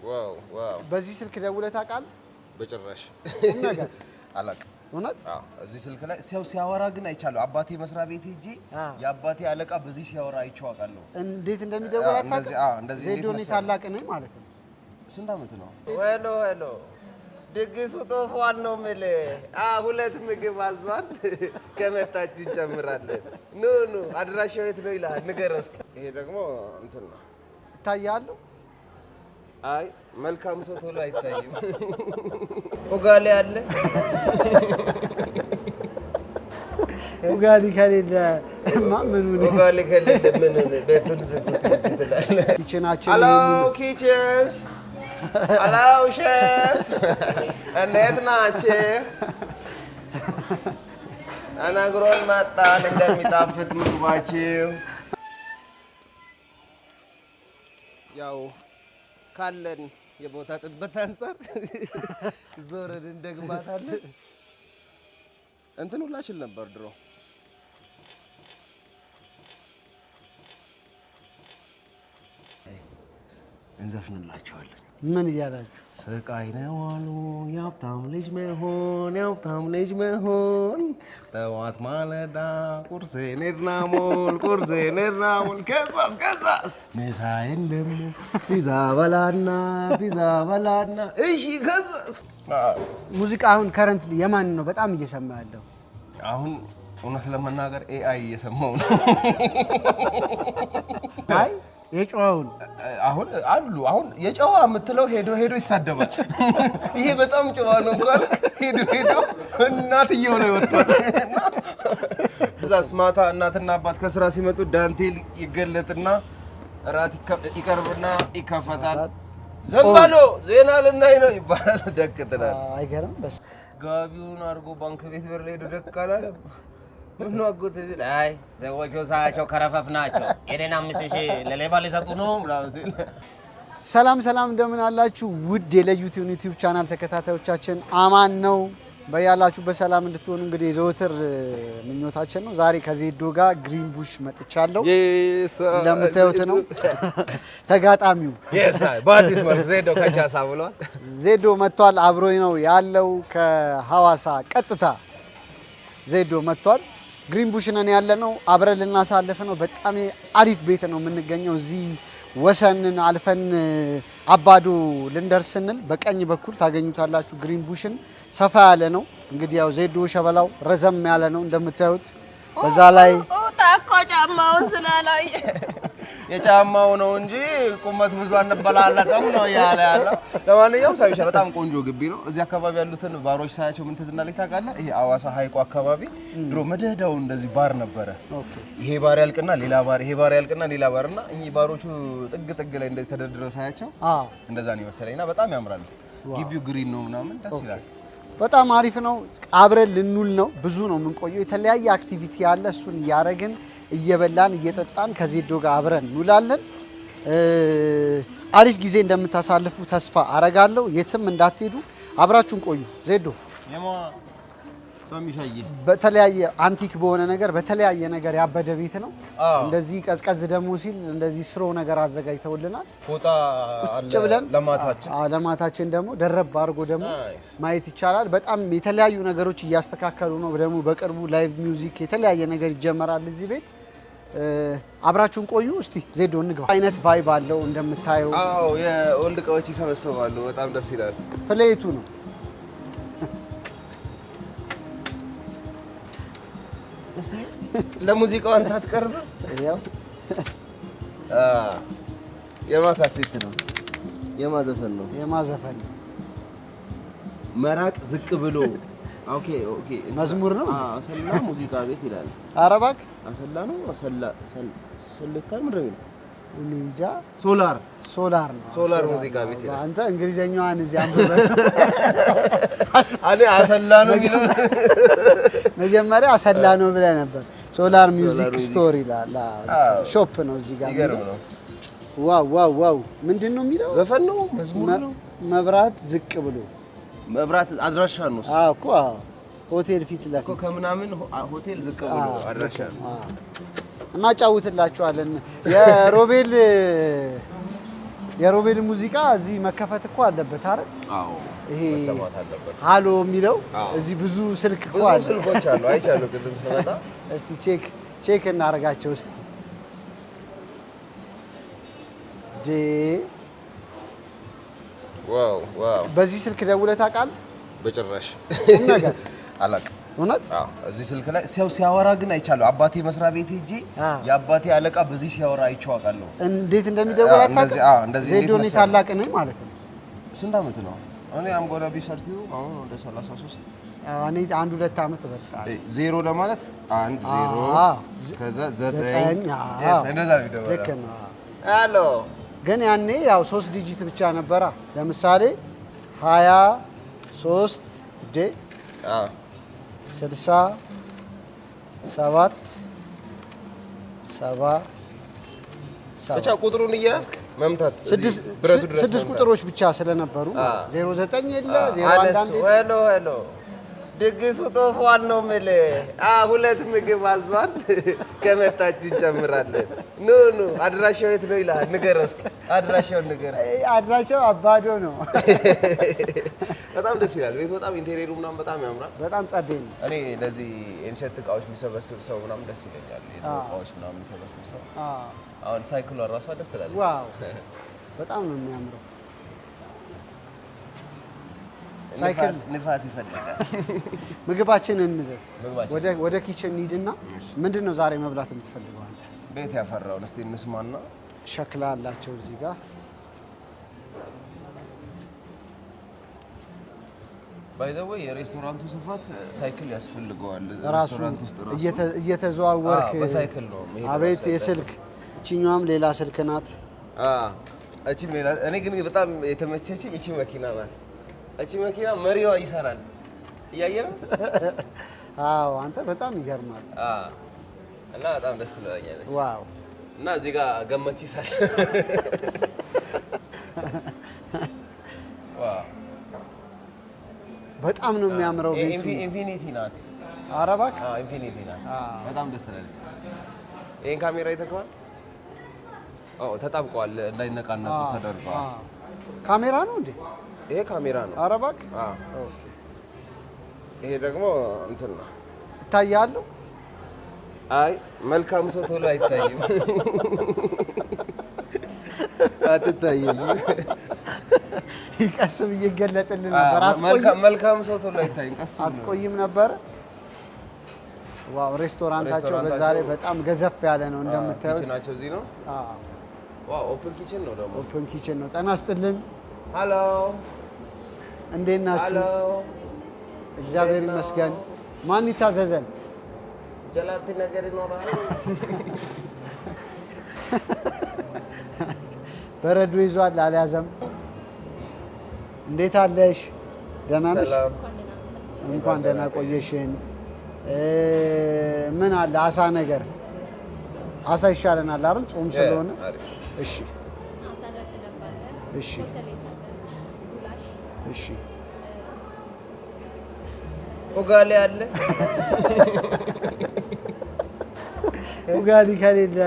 ዋው በዚህ ስልክ ደውለህ ታውቃለህ? በጭራሽ ነገር አላውቅም። እውነት? እዚህ ስልክ ላይ ሰው ሲያወራ ግን አይቻለሁ። አባቴ መስሪያ ቤት ሄጄ የአባቴ አለቃ በዚህ ሲያወራ አይቼው አውቃለሁ። እንዴት እንደሚደውል አታውቅም? ዜዶኒ ታላቅ ነኝ ማለት ነው። ስንት ዓመት ነው? ሄሎ ድግሱ ጦፏል ነው የምልህ። ሁለት ምግብ አዟል። ከመጣችሁ እንጨምራለን። ኑ አድራሻው የት ነው ይልሃል። ንገረው እስኪ። ይሄ ደግሞ እንትን ነው እታያለሁ። አይ መልካም ሰው ቶሎ አይታይም። ኡጋሊ አለ። ኡጋሊ ከሌለ ምን ኡጋሊ ከሌለ ምን ቤቱን ዝጉት ትላለህ። ኪችናችን ሄሎ ኪችንስ ሄሎ ሼፍስ እንዴት ናችሁ? ተነግሮን መጣን እንደሚጣፍጥ ምግባችሁ። ያው ካለን የቦታ ጥበት አንፃር ዞርን እንደግማታለን። እንትን ሁላችን ነበር ድሮ እንዘፍንላቸዋለን። ምን እያላችሁ? ስቃይ ነው አሉ የሀብታም ልጅ መሆን ጠዋት ማለዳ ቁርሴን እድናሞል ከዛ ምሳዬን ደግሞ ፒዛ በላና እሺ ከዛስ። ሙዚቃ አሁን ከረንትሊ የማን ነው በጣም እየሰማ ያለው? አሁን እውነት ለመናገር ኤአይ እየሰማው ነው። አይ የጨዋውን አሁን የጨዋ የምትለው ሄዶ ይሳደባል። ይሄ በጣም ጨዋ ነው እንኳን ሄዶ እናትየው ነው ይወጣል። እዛስ ማታ እናትና አባት ከስራ ሲመጡ ዳንቴል ይገለጥና እራት ይቀርብና ይከፈታል። ዘንባሎ ዜና ልናይ ነው ይባላል። ደቅ ትላለህ። አይገርም? በስ ጋቢውን አድርጎ ባንክ ቤት በር ላይ ደቅ አላለም። ምን አጎት እዚህ አይ ሰዎቹ ሳያቸው ከረፈፍ ናቸው። የኔን 5000 ለሌባ ሊሰጡ ነው ምናምን ሲል ሰላም እንደምን አላችሁ? ውድ የዩቲዩብ ቻናል ተከታታዮቻችን አማን ነው። በያላችሁ በሰላም እንድትሆኑ እንግዲህ የዘወትር ምኞታችን ነው። ዛሬ ከዜዶ ጋር ግሪን ቡሽ መጥቻለሁ። እንደምታዩት ነው ተጋጣሚው። በአዲስ መልክ ዜዶ ከቻሳ ብሏል። ዜዶ መጥቷል። አብሮኝ ነው ያለው ከሐዋሳ ቀጥታ ዜዶ መጥቷል። ግሪን ቡሽ ነን ያለነው አብረን ልናሳልፍ ነው። በጣም አሪፍ ቤት ነው የምንገኘው። እዚህ ወሰንን አልፈን አባዶ ልንደርስ ስንል በቀኝ በኩል ታገኙታላችሁ ግሪን ቡሽን። ሰፋ ያለ ነው እንግዲህ ያው ዜዶ ሸበላው ረዘም ያለ ነው እንደምታዩት። በዛ ላይ ታኮ ጫማውን ስላላይ የጫማው ነው እንጂ ቁመት ብዙ አንበላለቀም ነው ያለው። ለማንኛውም ሳይሻ በጣም ቆንጆ ግቢ ነው። እዚህ አካባቢ ያሉትን ባሮች ሳያቸው ምን ትዝ እንዳለኝ ታውቃለህ? ይሄ አዋሳ ሀይቁ አካባቢ ድሮ መደዳው እንደዚህ ባር ነበረ። ይሄ ባር ያልቅና ሌላ ባር፣ ይሄ ባር ያልቅና ሌላ ባርና እኚህ ባሮቹ ጥግ ላይ እንደዚህ ተደርድረው ሳያቸው እንደዛ ነው መሰለኝና በጣም ያምራል። ግቢው ግሪን ነው ምናምን ደስ ይላል። በጣም አሪፍ ነው። አብረን ልንውል ነው። ብዙ ነው የምንቆየው። የተለያየ አክቲቪቲ ያለ እሱን እያደረግን እየበላን እየጠጣን ከዜዶ ጋር አብረን እንውላለን። አሪፍ ጊዜ እንደምታሳልፉ ተስፋ አረጋለሁ። የትም እንዳትሄዱ፣ አብራችሁን ቆዩ። ዜዶ በተለያየ አንቲክ በሆነ ነገር በተለያየ ነገር ያበደ ቤት ነው። እንደዚህ ቀዝቀዝ ደግሞ ሲል እንደዚህ ስሮ ነገር አዘጋጅተውልናል። ፎጣ ቁጭ ብለን ለማታችን ደግሞ ደረብ አድርጎ ደግሞ ማየት ይቻላል። በጣም የተለያዩ ነገሮች እያስተካከሉ ነው። ደግሞ በቅርቡ ላይቭ ሚውዚክ የተለያየ ነገር ይጀመራል እዚህ ቤት። አብራችሁን ቆዩ። እስቲ ዜዶ እንግባ። አይነት ቫይብ አለው እንደምታየው። የኦልድ እቃዎች ይሰበሰባሉ። በጣም ደስ ይላል። ፕሌቱ ነው ለሙዚቃው አንተ አትቀርብ። ያው የማካሴት ነው የማዘፈን ነው መራቅ ዝቅ ብሎ ኦኬ መዝሙር ነው። አሰላ ሙዚቃ ቤት ይላል። ኧረ እባክህ አሰላ ነው ሰለታ ምንድን ነው? እኔ እንጃ። ሶላር ሙዚቃ ቤት ይላል። አንተ እንግሊዘኛዋን እዚህ አንብበህ እኔ አሰላ ነው የሚለው መጀመሪያ አሰላ ነው ብለህ ነበር። ሶላር ሚውዚክ ስቶር ይላል። ሾፕ ነው እዚህ ጋር። ይገርም ነው። ዋው ምንድን ነው የሚለው? ዘፈን ነው መዝሙር ነው። መብራት ዝቅ ብሎ መብራት አድራሻ ነው እኮ ሆቴል ፊት ለፊት እኮ ከምናምን ሆቴል ዝቅ ብሎ አድራሻ ነው። እናጫውትላችኋለን። የሮቤል ሙዚቃ እዚህ መከፈት እኮ አለበት አይደል? አዎ ይሄ መሰማት አለበት። ሃሎ የሚለው እዚህ ብዙ ስልክ እኮ አለ። ብዙ ስልኮች አሉ። አይቻለሁ ቅድም ስመጣ። እስቲ ቼክ እናደርጋቸው እስቲ። ዋው በዚህ ስልክ ደውለህ ታውቃለህ? በጭራሽ ነገር አላውቅም። እውነት? አዎ እዚህ ስልክ ላይ ሰው ሲያወራ ግን አይቻለሁ። አባቴ መስሪያ ቤት ሄጄ የአባቴ አለቃ በዚህ ሲያወራ አይቼው አውቃለሁ። እንዴት እንደሚደውል አታውቅም? ዜዶኔ ታላቅ ነኝ ማለት ነው። ስንት ዓመት ነው? እኔ አምጎላ ቢሰርቲው አሁን ወደ 33 እኔ 1-2 ዓመት እበልጣለሁ። ዜሮ ለማለት 1 0 ከዛ 9 እንደዛ ነው የሚደውለው። ልክ ነው። ሄሎ ግን ያኔ ያው 3 ዲጂት ብቻ ነበራ። ለምሳሌ 23 ጄ 67 ብቻ ቁጥሩን እያዝክ መምታት ስድስት ቁጥሮች ብቻ ስለነበሩ 09 የለ 01 ሄሎ ድግሱ ጦፏል ነው የምልህ። 2 ምግብ አዟል። ከመጣችሁ እንጨምራለን። ኑ አድራሻው የት ነው ይልሃል። ንገረው እስኪ አድራሻውን ንገረው። አድራሻው አባዶ ነው። በጣም ደስ ይላል ቤቱ። በጣም ኢንቴሪየሩ ምናምን በጣም ያምራል። በጣም ጸዴ ነው። እኔ ለዚህ ኢንሸት እቃዎች የሚሰበስብ ሰው ምናምን ደስ ይለኛል። እቃዎች ምናምን የሚሰበስብ ሰው አሁን ሳይክሏ ራሷ ደስ ትላለች። ዋው በጣም ነው የሚያምረው። ሳይክል ንፋስ ይፈልጋል። ምግባችንን እንዘዝ። ወደ ኪችን እንሂድና ምንድን ነው ዛሬ መብላት የምትፈልገው አንተ? ቤት ያፈራውን እስቲ እንስማና። ሸክላ አላቸው እዚህ ጋር። ባይ ዘ ወይ የሬስቶራንቱ ስፋት ሳይክል ያስፈልገዋል። ራሱ እየተዘዋወርክ በሳይክል ነው። አቤት የስልክ እቺኛዋም ሌላ ስልክ ናት። እቺም ሌላ። እኔ ግን በጣም የተመቸችኝ እቺ መኪና ናት። እቺ መኪና መሪዋ ይሰራል። እያየህ ነው? አዎ አንተ በጣም ይገርማል። እና በጣም ደስ ትለኛለች። ዋው እና እዚህ ጋር ገመች ይሳል። ዋው በጣም ነው የሚያምረው ቤቱ። ኢንፊኒቲ ናት። ኧረ እባክህ ኢንፊኒቲ ናት። በጣም ደስ ትላለች። ይሄን ካሜራ ይተካዋል። ተጣብቀዋል እንዳይነቃነቁ ተደርገዋል። ካሜራ ነው እንዴ? ይሄ ካሜራ ነው። ኧረ እባክህ። ኦኬ። ይሄ ደግሞ እንትን ነው። ይታያለሁ። አይ መልካም ሰው ቶሎ አይታይም። አትታየኝም። ቀስ ብዬ ይገለጥልን ነበር። መልካም ሰው ቶሎ አይታይም። ቀስ አትቆይም ነበር። ዋው ሬስቶራንታቸው በዛ ላይ በጣም ገዘፍ ያለ ነው እንደምታዩት። ኪችናቸው እዚህ ነው። ዋው ኦፕን ኪችን ነው ደግሞ። ኦፕን ኪችን ነው። ጤና ይስጥልን። ሃሎ እንዴት ናችሁ? እግዚአብሔር ይመስገን። ማን ይታዘዘን? ጀላቲ ነገር ይኖራል። በረዶ ይዟል አልያዘም። እንዴት አለሽ? ደህና ነሽ? እንኳን ደህና ቆየሽን። ምን አለ? አሳ ነገር አሳ ይሻለናል አይደል? ጾም ስለሆነ። እሺ እሺ እሺ። ኡጋሊ አለ። ኡጋሊ ከሌለ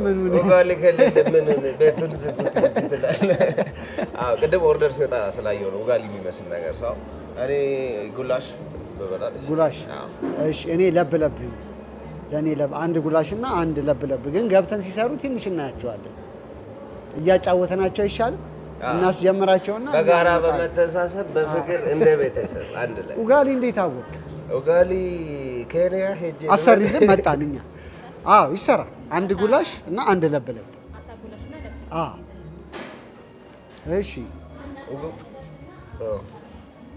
ምን ኡጋሊ ከሌለ ምን ቤቱን ዝጉት ትላለህ? ቅድም ኦርደር ሲወጣ ስላየው ነው ኡጋሊ የሚመስል ነገር ሰው። እኔ ጉላሽ በበላልስ ጉላሽ። እሺ እኔ ለብ ለኔ አንድ ጉላሽና አንድ ለብ ግን ገብተን ሲሰሩ ትንሽ እናያቸዋለን። እያጫወተናቸው አይሻልም? እናስጀምራቸውና በጋራ በመተሳሰብ በፍቅር እንደ ቤተሰብ አንድ ላይ። ኡጋሊ እንዴት አወቅ? ኡጋሊ ኬንያ ሄጄ አሰሪልን መጣን እኛ። አዎ ይሰራል። አንድ ጉላሽ እና አንድ ለብ እሺ።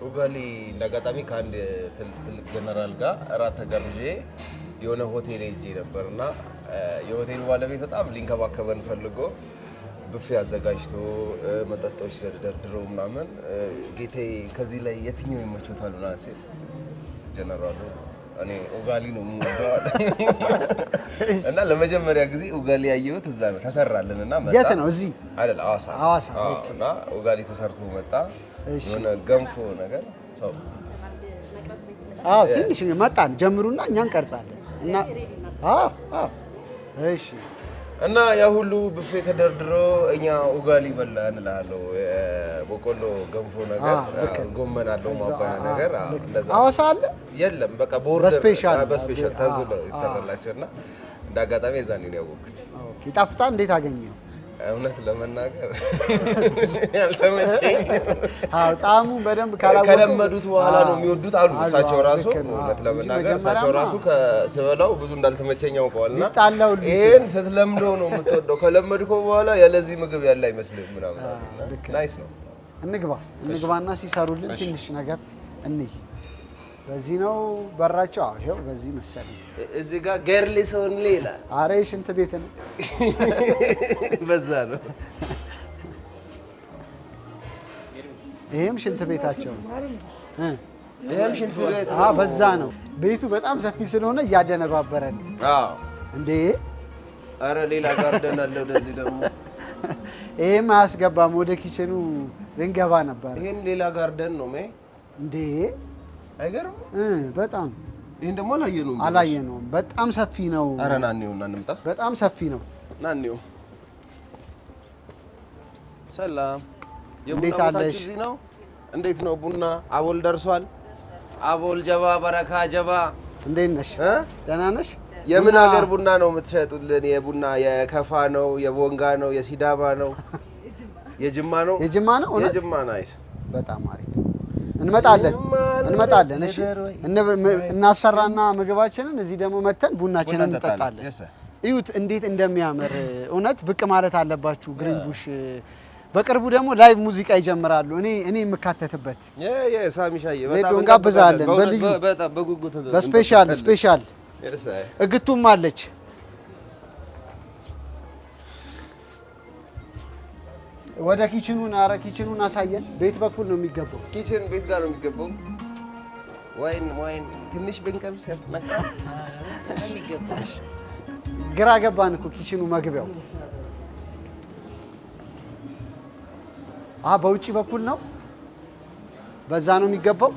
ኡጋሊ እንዳጋጣሚ ከአንድ ትልቅ ጀነራል ጋር እራት ተጋብዤ የሆነ ሆቴል ሄጄ ነበርና የሆቴሉ ባለቤት በጣም ሊንከባከበን ፈልጎ ብፌ አዘጋጅቶ መጠጦች ደርድረው ምናምን ጌታዬ ከዚህ ላይ የትኛው ይመቾታል ምናምን ሲል ጀነራሉ እኔ ኡጋሊ ነው የምወደው እና ለመጀመሪያ ጊዜ ኡጋሊ ያየሁት እዛ ነው። ተሰራልን እና መጣ። የት ነው? እዚህ አይደል? ሐዋሳ። ኦኬ። እና ኡጋሊ ተሰርቶ መጣ። የሆነ ገንፎ ነገር ሰው ትንሽ መጣን ጀምሩና እኛ እንቀርጻለን እና እሺ እና ያ ሁሉ ብፌ ተደርድሮ እኛ ኡጋሊ በላን እላለሁ። በቆሎ ገንፎ ነገር ጎመን አለው ማባያ ነገር እንደዛ። ሐዋሳ አለ የለም በቃ ቦርደር በስፔሻል ታዝሎ የተሰራላቸው እና እንደ አጋጣሚ የዛኔ ነው ያወቅሁት። ኦኬ ይጣፍጣል። እንዴት አገኘው? እውነት ለመናገር ያልተመቸኝ። አዎ ጣዕሙ በደንብ ከለመዱት በኋላ ነው የሚወዱት አሉ እሳቸው ራሱ። እውነት ለመናገር እሳቸው ራሱ ከስበላው ብዙ እንዳልተመቸኝ ያውቀዋልና ይሄን ስትለምደው ነው የምትወደው። ከለመድከው በኋላ ያለዚህ ምግብ ያለ አይመስልም ምናምን። ናይስ ነው። እንግባና ሲሰሩልን ትንሽ ነገር እንይ። በዚህ ነው በራቸው። አዎ ይሄው በዚህ መሰለኝ። እዚህ ጋር ገርሊ ሰውን ሌላ አሬ ሽንት ቤት ነው በዛ ነው። ይሄም ሽንት ቤታቸው ነው። ይሄም ሽንት ቤት በዛ ነው። ቤቱ በጣም ሰፊ ስለሆነ እያደነባበረ ነው። እንዴ አረ ሌላ ጋርደን አለ ወደዚህ ደግሞ። ይሄም አያስገባም። ወደ ኪችኑ ልንገባ ነበር። ይሄም ሌላ ጋርደን ነው እንዴ አይገርም? በጣም ይሄን ደግሞ አላየነውም። በጣም ሰፊ ነው። አረ ናኒውና እንምጣ። በጣም ሰፊ ነው። ናኒው ሰላም። እንዴት አለሽ? እንዴት ነው ቡና? አቦል ደርሷል። አቦል ጀባ በረካ ጀባ። እንዴት ነሽ? ደህና ነሽ? የምን ሀገር ቡና ነው የምትሸጡልን? የቡና የከፋ ነው? የቦንጋ ነው? የሲዳማ ነው? የጅማ ነው? የጅማ ነው። የጅማ ናይስ። በጣም አሪፍ። እንመጣለን። እሺ እናሰራና ምግባችንን እዚህ ደግሞ መተን ቡናችንን እንጠጣለን። እዩት እንዴት እንደሚያምር። እውነት ብቅ ማለት አለባችሁ። ግሪን ቡሽ በቅርቡ ደግሞ ላይቭ ሙዚቃ ይጀምራሉ። እኔ የምካተትበት ሳሚሻዬ በጣም እንጋብዛለን። በልዩ በስፔሻል እግቱም አለች። ወደ ኪችኑን አሳየን። ቤት በኩል ነው የሚገባው። ኪችን ቤት ጋር ነው የሚገባው። ወይን ትንሽ ብንቀምስ ያስጠናቅቃል። ግራ ገባን እኮ ኪችኑ መግቢያው። በውጪ በኩል ነው። በዛ ነው የሚገባው።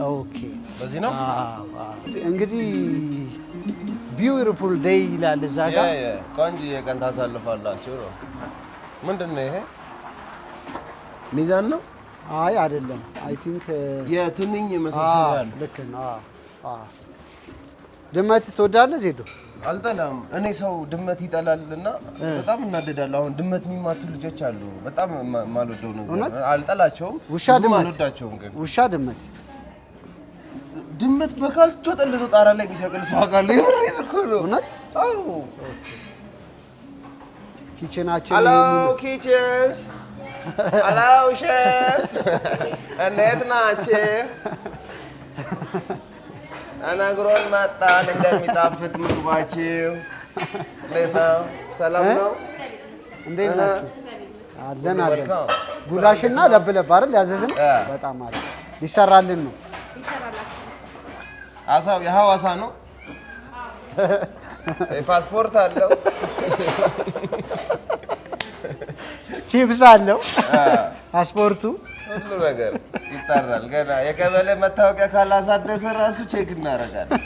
ኦኬ በዚህ ነው እንግዲህ ቢዩቲፉል ዴይ ይላል እዛ ጋር። ቆንጆ የቀን ታሳልፋላችሁ ነው። ምንድን ነው ይሄ? ሚዛን ነው? አይ አይደለም። አይ ቲንክ የትንኝ መሰብሰቢያ ነው። ልክ ነው። ድመት ትወዳለህ ዜዶ? አልጠላም። እኔ ሰው ድመት ይጠላልና በጣም እናደዳለሁ። አሁን ድመት የሚማቱ ልጆች አሉ። በጣም የማልወደው ነገር። አልጠላቸውም፣ አልወዳቸውም። ግን ውሻ ድመት በካልቾ ጠልዞ ጣራ ላይ የሚሰቅል ሰው አውቃለሁ። የምሬን እኮ ነው። እውነት? አዎ። ኪችናችን ሄሎ ኪችንስ፣ ሄሎ ሼፍስ፣ እንዴት ናችሁ? ተነግሮን መጣን እንደሚጣፍጥ ምግባችሁ። እንዴት ነው? ሰላም ነው? እንዴት ናችሁ? አለን። ጉላሽና ለብለብ አይደል ያዘዝነው? በጣም አሪፍ ሊሰራልን ነው። አሳው የሐዋሳ ነው። ፓስፖርት አለው፣ ቺፕስ አለው፣ ፓስፖርቱ ሁሉ ነገር ይጣራል። ገና የቀበሌ መታወቂያ ካላሳደሰ ራሱ ቼክ እናደርጋለን።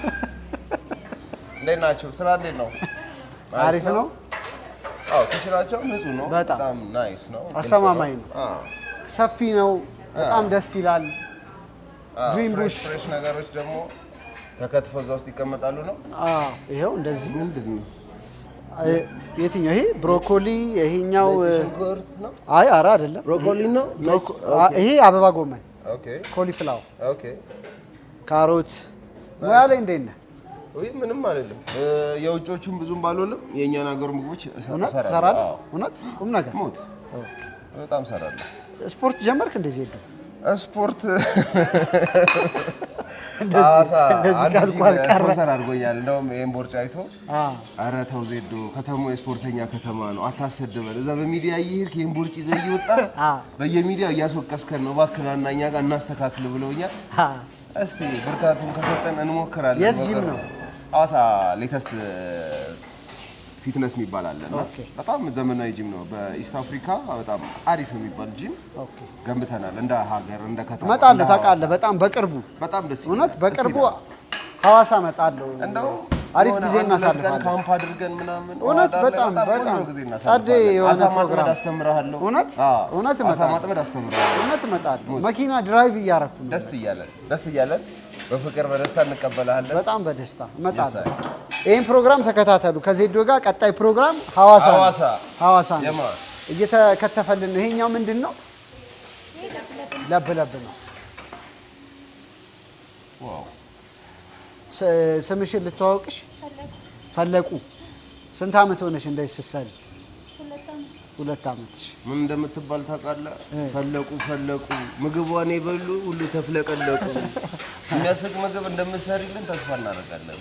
እንዴት ናቸው? ስራ እንዴት ነው? አሪፍ ነው። አዎ ኪችናቸው ንጹህ ነው። በጣም ናይስ ነው። አስተማማኝ ነው። ሰፊ ነው። በጣም ደስ ይላል። ግሪን ቡሽ ፍሬሽ ነገሮች ደግሞ ተከትፈው እዛ ውስጥ ይቀመጣሉ ነው። ይሄው እንደዚህ። ምንድን ነው የትኛው? ይሄ ብሮኮሊ፣ ይሄኛው ሽንኩርት ነው። አይ ኧረ አይደለም፣ ብሮኮሊ ነው። ይሄ አበባ ጎመን፣ ኦኬ፣ ኮሊፍላወር፣ ኦኬ፣ ካሮት። ሙያ ላይ እንዴት ነህ? ወይ ምንም አይደለም። የውጮቹም ብዙም ባልሆንም የእኛን ሀገር ምግቦች እሰራለሁ። እውነት ቁም ነገር ሞት በጣም እሰራለሁ። ስፖርት ጀመርክ እንደዚህ? ሄዱ ስፖርት ስፖንሰር አድርጎኛል። እንደውም ይሄን ቦርጫ አይቶ ኧረ ተው ዜዶ ከተማው የስፖርተኛ ከተማ ነው አታሰድበን። እዛ በሚዲያ እየሄድክ ይሄን ቦርጭ ይዘህ እየወጣ በየሚዲያው እያስወቀስከን ነው፣ እባክህ ና እኛ ጋር እናስተካክል ብለውኛል። እስቲ ብርታቱን ከሰጠን እንሞክራለን። የት ጂም ነው? ሐዋሳ ሌተስት ፊትነስ የሚባል አለና በጣም ዘመናዊ ጂም ነው። በኢስት አፍሪካ በጣም አሪፍ የሚባል ጂም ገንብተናል። እንደ ሀገር እንደ ከተማ እመጣለሁ ታውቃለህ። በጣም በቅርቡ በጣም ደስ ይላል። እውነት በቅርቡ ሐዋሳ እመጣለሁ። እንደው አሪፍ ጊዜ እናሳልፋለን። ካምፕ አድርገን ምናምን እውነት በጣም ጸዴ የሆነ ፕሮግራም አስተምርሃለሁ። እውነት አሳ ማጥመድ አስተምርሃለሁ። እውነት እመጣለሁ። መኪና ድራይቭ እያረኩ ነው። ደስ እያለን በፍቅር በደስታ እንቀበልሃለን። በጣም በደስታ እመጣለሁ። ይሄን ፕሮግራም ተከታተሉ። ከዜዶ ጋር ቀጣይ ፕሮግራም ሐዋሳ ነው እየተከተፈልን ነው። ይሄኛው ምንድን ነው? ለብ ነው። ዋው ስምሽን ልተዋወቅሽ? ፈለቁ። ስንት ዓመት ሆነሽ እንደዚህ ስትሰሪ? 2 ዓመትሽ። ምን እንደምትባል ታውቃለህ? ፈለቁ ምግቧን የበሉ ሁሉ ተፍለቀለቁ። የሚያስቅ ምግብ እንደምትሰሪልን ተስፋ እናደርጋለን።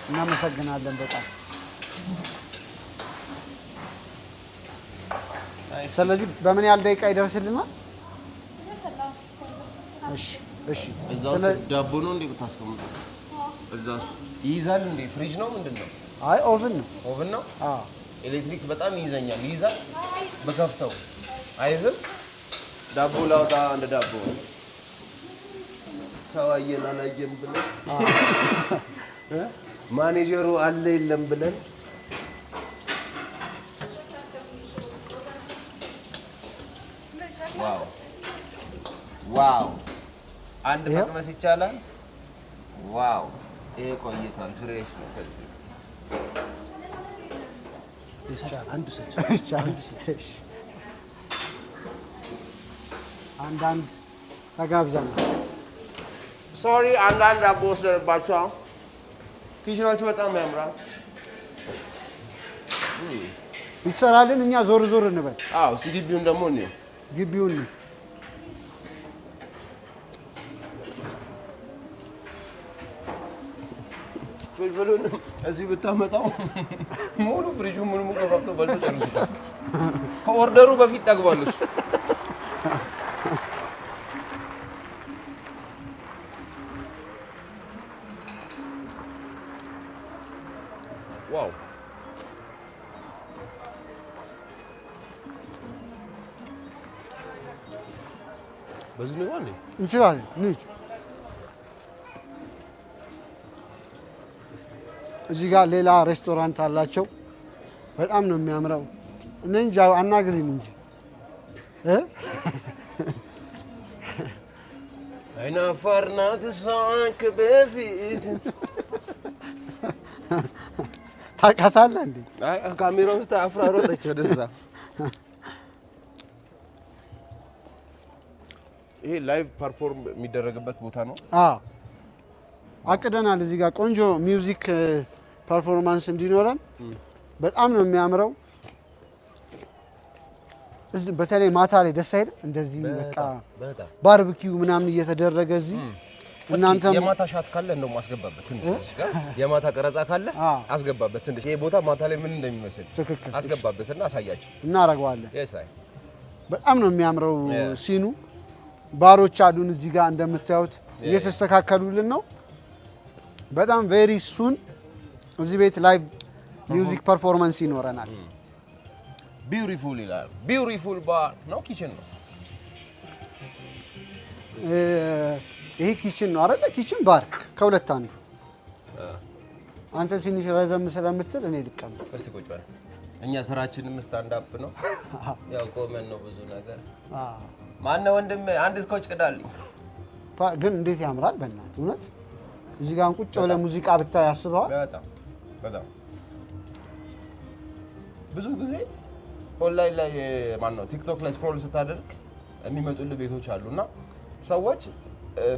እናመሰግናለን በጣም። ስለዚህ በምን ያህል ደቂቃ ይደርስልናል? እሺ እዛ ውስጥ ዳቦ ነው እንዴ ብታስቀምጡት? እዛ ውስጥ ይይዛል እንዴ? ፍሪጅ ነው ምንድን ነው? አይ ኦቭን ነው። ኤሌክትሪክ በጣም ይይዘኛል። ይይዛል? በከፍተው አይዝም? ዳቦ ላውጣ እንደ ዳቦ ሰው አየን አላየን ብለን ማኔጀሩ አለ የለም ብለን ዋው አንድ መቅመስ ይቻላል። ዋው ይሄ ቆይቷል። ፍሬሽ አንዳንድ ተጋብዘናል። ሶሪ አንዳንድ ዳቦ ወስደንባቸው። ኪችናችሁ በጣም ያምራል። ይሰራልን። እኛ ዞር እንበል። እስቲ ግቢውን ደግሞ ግቢውን ፍልፍሉን እዚህ ብታመጣው ሙሉ ፍሪጁን ሙሉ ከፋፍቶ በልቶ ጨርሱታል። ከኦርደሩ በፊት ጠግቧል እሱ። ዋው በዚህ ነው እንዴ? እንችላለን። ንጭ እዚህ ጋር ሌላ ሬስቶራንት አላቸው። በጣም ነው የሚያምረው። እኔ እንጃ አናግሪን እንጂ አይናፋር ናት እሷ ከበፊት ታውቃታለህ እንዴ? ካሜራ ውስጥ አፍራ ሮጠች ወደዛ። ይሄ ላይቭ ፐርፎርም የሚደረግበት ቦታ ነው። አቅደናል። እዚህ ጋር ቆንጆ ሚውዚክ ፐርፎርማንስ እንዲኖረን በጣም ነው የሚያምረው። በተለይ ማታ ላይ ደስ አይልም? እንደዚህ በቃ ባርቢኪው ምናምን እየተደረገ እዚህ እናንተም የማታ ሻት ካለ እንደውም አስገባበት ትንሽ ጋር የማታ ቀረጻ ካለ አስገባበት ትንሽ። ይሄ ቦታ ማታ ላይ ምን እንደሚመስል አስገባበትና አሳያቸው። እናደርገዋለን። በጣም ነው የሚያምረው ሲኑ። ባሮች አሉን እዚህ ጋር እንደምታዩት እየተስተካከሉልን ነው። በጣም ቬሪ ሱን እዚህ ቤት ላይቭ ሚውዚክ ፐርፎርማንስ ይኖረናል። ቢዩቲፉል ይላል። ቢዩቲፉል ባር ነው ኪችን ነው። ይሄ ኪችን ነው አይደለ? ኪችን ባር ከሁለት አንዱ። አንተ ትንሽ ረዘም ስለምትል እኔ ልቀመጥ። እስቲ ቁጭ በል። እኛ ስራችንም ስታንድ አፕ ነው። ያው ቆመን ነው ብዙ ነገር። ማነው ወንድም አንድ ስኮች ቅዳልኝ። ግን እንዴት ያምራል በእናትህ እውነት። እዚህ ጋር ቁጭ ብለህ ሙዚቃ ብታይ ያስበዋል። በጣም ብዙ ጊዜ ኦንላይን ላይ ማነው ቲክቶክ ላይ ስክሮል ስታደርግ የሚመጡልህ ቤቶች አሉና ሰዎች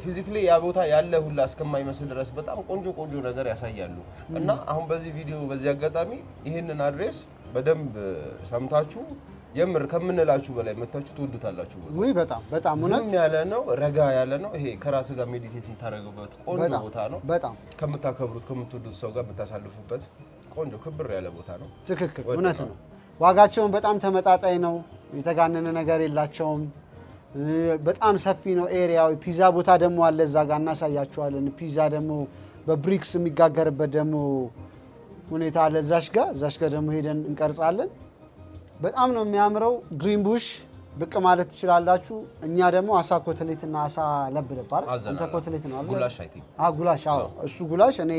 ፊዚካሊ ያ ቦታ ያለ ሁላ እስከማይመስል ድረስ በጣም ቆንጆ ነገር ያሳያሉ። እና አሁን በዚህ ቪዲዮ በዚህ አጋጣሚ ይህንን አድሬስ በደንብ ሰምታችሁ የምር ከምንላችሁ በላይ መታችሁ ትወዱታላችሁ። ወይ በጣም ዝም ያለ ነው፣ ረጋ ያለ ነው። ይሄ ከራስ ጋር ሜዲቴት የምታደርጉበት ቆንጆ ቦታ ነው። በጣም ከምታከብሩት ከምትወዱት ሰው ጋር የምታሳልፉበት ቆንጆ ክብር ያለ ቦታ ነው። ትክክል፣ እውነት ነው። ዋጋቸውን በጣም ተመጣጣኝ ነው። የተጋነነ ነገር የላቸውም። በጣም ሰፊ ነው ኤሪያው። ፒዛ ቦታ ደግሞ አለ እዛ ጋር እናሳያችኋለን። ፒዛ ደግሞ በብሪክስ የሚጋገርበት ደግሞ ሁኔታ አለ። እዛሽ ጋር ደግሞ ሄደን እንቀርጻለን። በጣም ነው የሚያምረው። ግሪን ቡሽ ብቅ ማለት ትችላላችሁ። እኛ ደግሞ አሳ ኮትሌት እና አሳ ለብለብ አይደል? እንተ ኮትሌት ነው አይደል? ጉላሽ አይ ቲንክ ጉላሽ። አዎ እሱ ጉላሽ። እኔ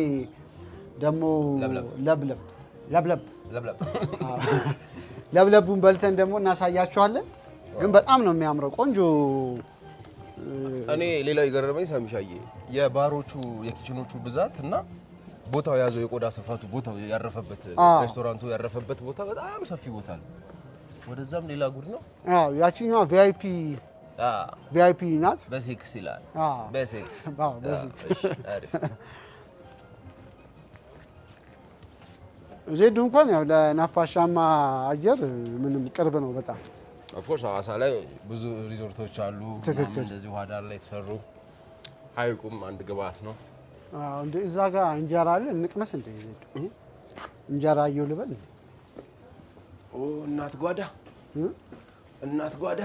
ደግሞ ለብለቡን በልተን ደግሞ እናሳያችኋለን። ግን በጣም ነው የሚያምረው። ቆንጆ። እኔ ሌላው የገረመኝ ሳሚሻዬ የባሮቹ የኪችኖቹ ብዛት እና ቦታው ያዘው የቆዳ ስፋቱ ቦታው ያረፈበት ሬስቶራንቱ ያረፈበት ቦታ በጣም ሰፊ ቦታ ነው። ወደዛም ሌላ ጉድ ነው። አዎ ያቺኛዋ ቪአይፒ ናት። በሲክስ ይላል። በሲክስ ዜዱ እንኳን ያው ለነፋሻማ አየር ምንም ቅርብ ነው በጣም። ኦፍኮርስ ሐዋሳ ላይ ብዙ ሪዞርቶች አሉ። እንደዚህ ውሃ ዳር ላይ የተሰሩ ሀይቁም አንድ ግብአት ነው። አዎ እንደ እዛ ጋር እንጀራ አለ። እንቅመስ እንደ ዜዱ እንጀራ አየሁ ልበል። እናት ጓዳ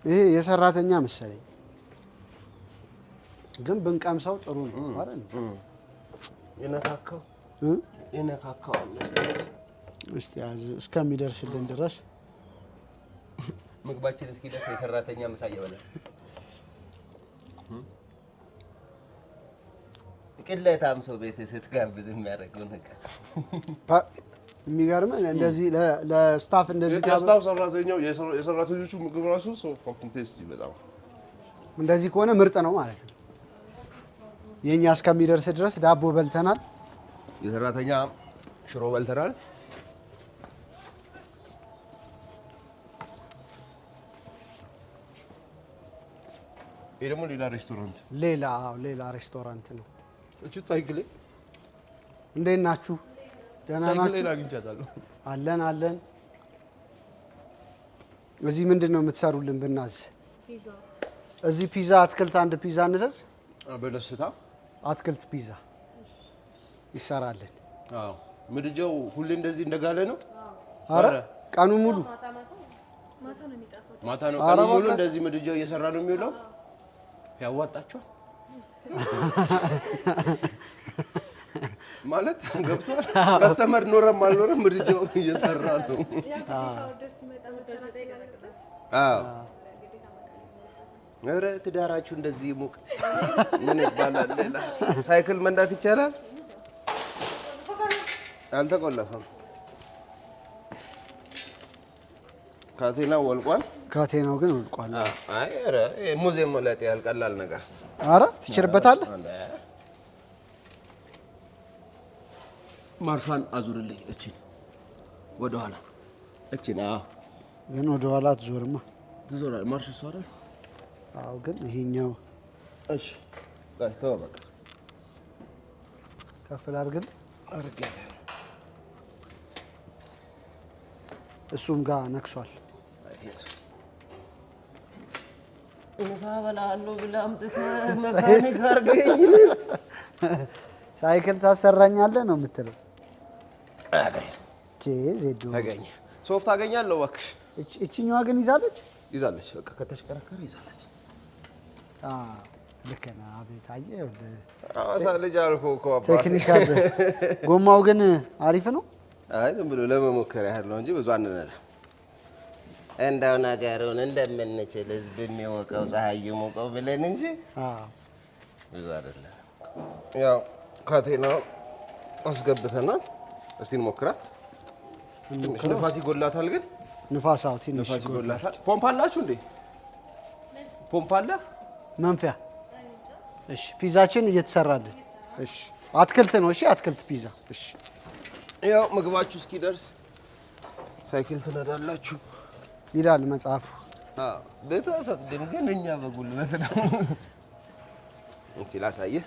ይሄ የሰራተኛ መሰለኝ፣ ግን ብንቀምሰው ጥሩ ነው አይደል? የነካካው እስቲ እስከሚደርስልን ድረስ ምግባችን እስኪደርስ የሰራተኛ ምሳ እየበላን ቅሌታም ሰው ቤት ስትጋብዝ የሚያደርገው ነገር የሚገርመን እንደዚህ ለስታፍ እንደዚህ የስታፍ ሰራተኛው የሰራተኞቹ ምግብ ራሱ ሰው ፋክን ቴስቲ በጣም እንደዚህ ከሆነ ምርጥ ነው ማለት ነው። የኛ እስከሚደርስ ድረስ ዳቦ በልተናል፣ የሰራተኛ ሽሮ በልተናል። ይሄ ደግሞ ሌላ ሬስቶራንት ሌላ ሬስቶራንት ነው። እቺ ሳይክል እንዴት ናችሁ? ደህና ናችሁ? ሳይክል ላይ አግኝቻታለሁ። አለን። እዚህ ምንድን ነው የምትሰሩልን? ብናዝ እዚህ ፒዛ አትክልት አንድ ፒዛ እንዘዝ። በደስታ አትክልት ፒዛ ይሰራልን። አዎ ምድጃው ሁሌ እንደዚህ እንደጋለ ነው። አረ ቀኑ ሙሉ ማታ ነው ቀኑ ሙሉ እንደዚህ ምድጃው እየሰራ ነው የሚውለው። ያዋጣችኋል ማለት ገብቷል። ከስተመር ኖረም አልኖረም ምድጃው እየሰራ ነው። አዎ ኧረ ትዳራችሁ እንደዚህ ሙቅ ምን ይባላል? ሌላ ሳይክል መንዳት ይቻላል? አልተቆለፈም። ካቴናው ወልቋል። ካቴናው ግን ወልቋል። አይ ኧረ ሙዚየም መለጥ ያህል ቀላል ነገር። አረ ትችልበታለህ። ማርሿን አዙርልኝ። እቺን ወደኋላ እቺን። አዎ ግን ወደኋላ አትዞርማ። ትዞራለህ። ማርሽ እሷ አይደል? አዎ ግን ይሄኛው እሺ ጋር ተው በቃ ከፍ ላድርግ። አርገት እሱም ጋር ነክሷል። ምሳ በላለሁ ብለህ አምጥተህ መካኒክ አድርገኝ። ሳይክል ታሰራኛለህ ነው የምትለው? ዜዶ ተገኘ ሶፍት አገኛለሁ እባክሽ። እቺኛዋ ግን ይዛለች። በቃ ከተሽከረከረ ይዛለች። ልክ ነህ። አቤት አየህ፣ ሐዋሳ ልጅ አልኩህ እኮ አባቴ። ቴክኒካል ጎማው ግን አሪፍ ነው። አይ ዝም ብሎ ለመሞከር ያህል ነው እንጂ ብዙ አንነዳም። እንደው ነገሩን እንደምንችል ህዝብ የሚሞቀው ፀሐይ ይሞቀው ብለን እንጂ ብዙ አይደለም። ያው ካቴናው አስገብተናል። እስቲ እንሞክራት። ትንሽ ንፋስ ይጎላታል ግን ንፋሳው ትንሽ ንፋስ ይጎላታል። ፖምፕ አላችሁ እንዴ? ፖምፕ አለ? መንፊያ። እሺ ፒዛችን እየተሰራልን። እሺ አትክልት ነው። እሺ አትክልት ፒዛ። እሺ ያው ምግባችሁ እስኪደርስ ሳይክል ትነዳላችሁ ይላል መጽሐፉ። ቤቱ አይፈቅድም፣ ግን እኛ በጉልበት ነው። እስኪ ላሳየህ።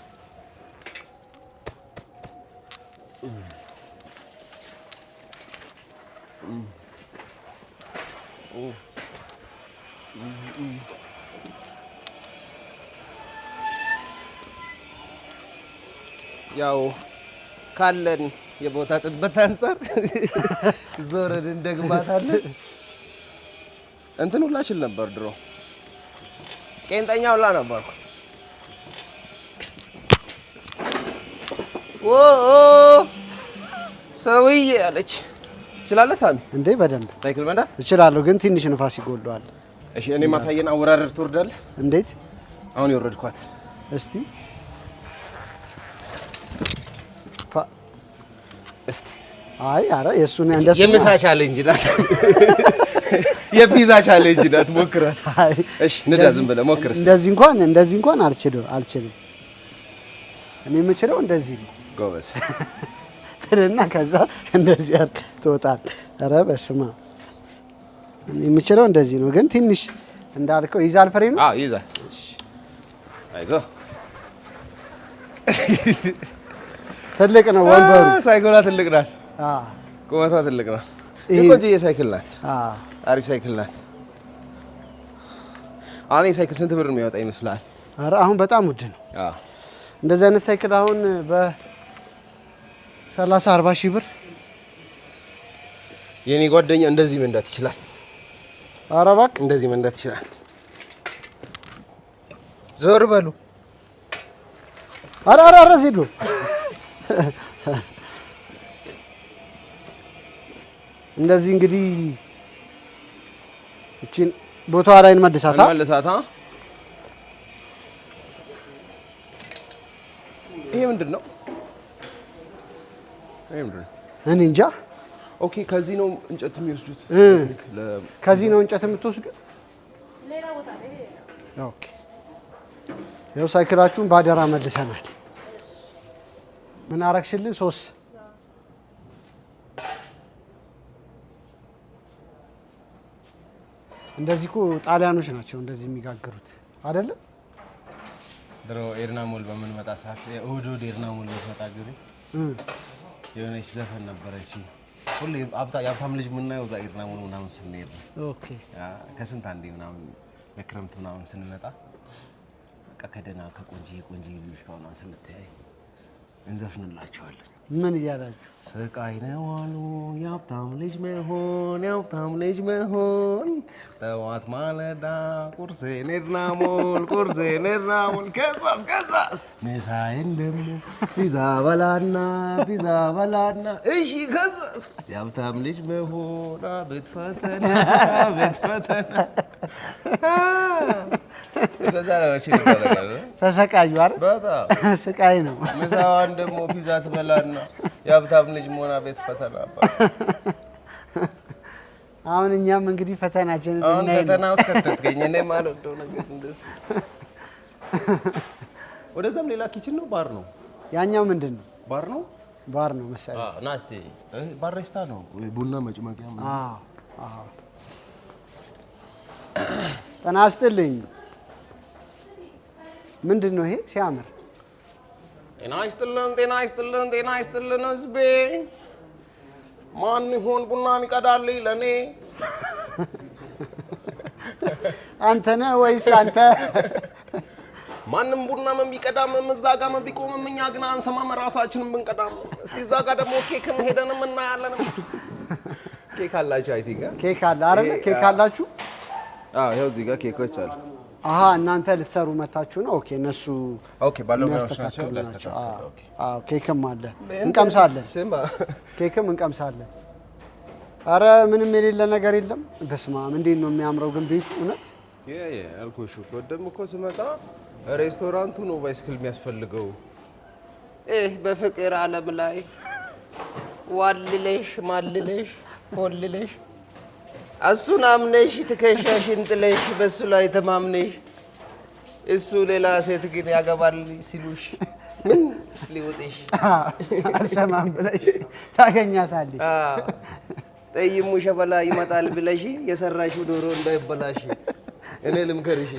ያው ካለን የቦታ ጥበት አንፃር ዞርን እንደግማታለን። እንትን ሁላ እችል ነበር ድሮ፣ ቄንጠኛ ሁላ ነበርኩ። ሰውዬ አለች። ትችላለህ ሳሚ? እንዴ በደንብ ሳይክል መንዳት እችላለሁ፣ ግን ትንሽ ንፋስ ይጎለዋል። እሺ እኔ ማሳየን አወራረድ ትወርዳለህ? እንዴት? አሁን የወረድኳት እስቲ እስቲ አይ አረ የሱን እንደሱ የምሳ ቻሌንጅ ናት። የፒዛ ቻሌንጅ ናት። ሞክራት። አይ እሺ ንዳ፣ ዝም ብለህ ሞክር እስቲ። እንደዚህ እንኳን አልችልም። እኔ የምችለው እንደዚህ ነው። ጎበዝ ትልና ከዛ እንደዚህ ትወጣል። ኧረ በስመ አብ እኔ የምችለው እንደዚህ ነው፣ ግን ትንሽ እንዳልከው ይዛል ፍሬም። አዎ ይዛል። አይዞህ ትልቅ ነው ወንበሩ። ሳይክሏ ትልቅ ናት። ቁመቷ ትልቅ ነው። ቆንጆዬ ሳይክል ናት። አሪፍ ሳይክል ናት። አሁን የሳይክል ስንት ብር የሚያወጣ ይመስላል? ኧረ አሁን በጣም ውድ ነው። እንደዚህ አይነት ሳይክል አሁን በ30-40 ሺህ ብር። የኔ ጓደኛ እንደዚህ መንዳት ይችላል። ኧረ እባክህ እንደዚህ መንዳት ይችላል። ዞር በሉ። ኧረ ዜዶ እንደዚህ እንግዲህ እቺን ቦታዋ ላይ እንመልሳታ። ይሄ ምንድን ነው? እኔ እንጃ። ኦኬ ከዚህ ነው እንጨት የሚወስዱት። ከዚህ ነው እንጨት የምትወስዱት? ኦኬ ያው ሳይክላችሁን ባደራ መልሰናል። ምን አረግሽልን? ሶስት እንደዚህ እኮ ጣሊያኖች ናቸው እንደዚህ የሚጋግሩት አይደለም? ድሮ ኤርና ሞል በምንመጣ ሰዓት እሑድ ኤርና ሞል በመጣ ጊዜ የሆነች ዘፈን ነበረች። ሁሌ የሀብታም ልጅ የምናየው እዛ ኤርና ሞል ምናምን ስንሄድ ነው። ኦኬ ከስንት አንዴ ምናምን ለክረምት ምናምን ስንመጣ በቃ ከደህና ከቆንጆዬ ልጆች ከሆነ ስንተያይ እንዘፍንላቸዋለን። ምን እያላችሁ? ስቃይ ነው አሉ የሀብታም ልጅ መሆን ጠዋት ማለዳ ቁርሴን ኤርና ሞል ከዛስ ምሳዬን ደግሞ ፒዛ በላና እሺ ከዛስ የሀብታም ልጅ መሆን አቤት ፈተና ተሰቃዩ አይደል? በጣም ስቃይ ነው። ምሳዋን ደግሞ ፒዛ ትበላና የሀብታም ልጅ መሆን አቤት ፈተና። አሁን እኛም እንግዲህ ፈተናችንን አሁን ፈተና ውስጥ ከተትከኝ። እኔ የማልወደው ነገር እንደዚህ። ወደዛም ሌላ ኪችን ነው ባር ነው? ያኛው ምንድን ነው? ባር ነው መሰለኝ። ናስቲ ባሬስታ ነው ቡና መጭመቂያ። ጤና ይስጥልኝ። ምንድን ነው ይሄ? ሲያምር። ጤና ይስጥልን ህዝቤ። ማን ይሆን ቡና የሚቀዳልኝ ለእኔ? አንተ ነህ ወይስ አንተ? ማንም ቡና ቢቀዳም እዛ ጋር ቢቆምም እኛ ግን አንሰማም፣ ራሳችንን ብንቀዳም። እስቲ እዛ ጋር ደግሞ ኬክም ሄደንም እናያለን። ኬክ አላችሁ? አይ ቲንክ ኬክ አለ አይደል? ኬክ አላችሁ? አዎ ይኸው እዚህ ጋር ኬኮች አሉ። እናንተ ልትሰሩ መታችሁ ነው? ኦኬ እነሱ ባለሙያዎች ናቸው። ኬክም አለ እንቀምሳለን። ኬክም እንቀምሳለን። አረ ምንም የሌለ ነገር የለም። በስመ አብ እንዴት ነው የሚያምረው ግን ቤቱ! እውነት አልኩሽ እኮ ደግሞ እኮ ስመጣ ሬስቶራንቱ ነው ባይስክል የሚያስፈልገው። በፍቅር ዓለም ላይ ዋልለሽ ማልለሽ ሆልለሽ እሱን አምነሽ ትከሻሽን ጥለሽ በሱ ላይ ተማምነሽ እሱ ሌላ ሴት ግን ያገባል ሲሉሽ ምን ሊውጥሽ አልሰማም ብለሽ ታገኛታለሽ። ጠይሙ ሸበላ ይመጣል ብለሽ የሰራሽው ዶሮ እንዳይበላሽ እኔ ልምከርሽ።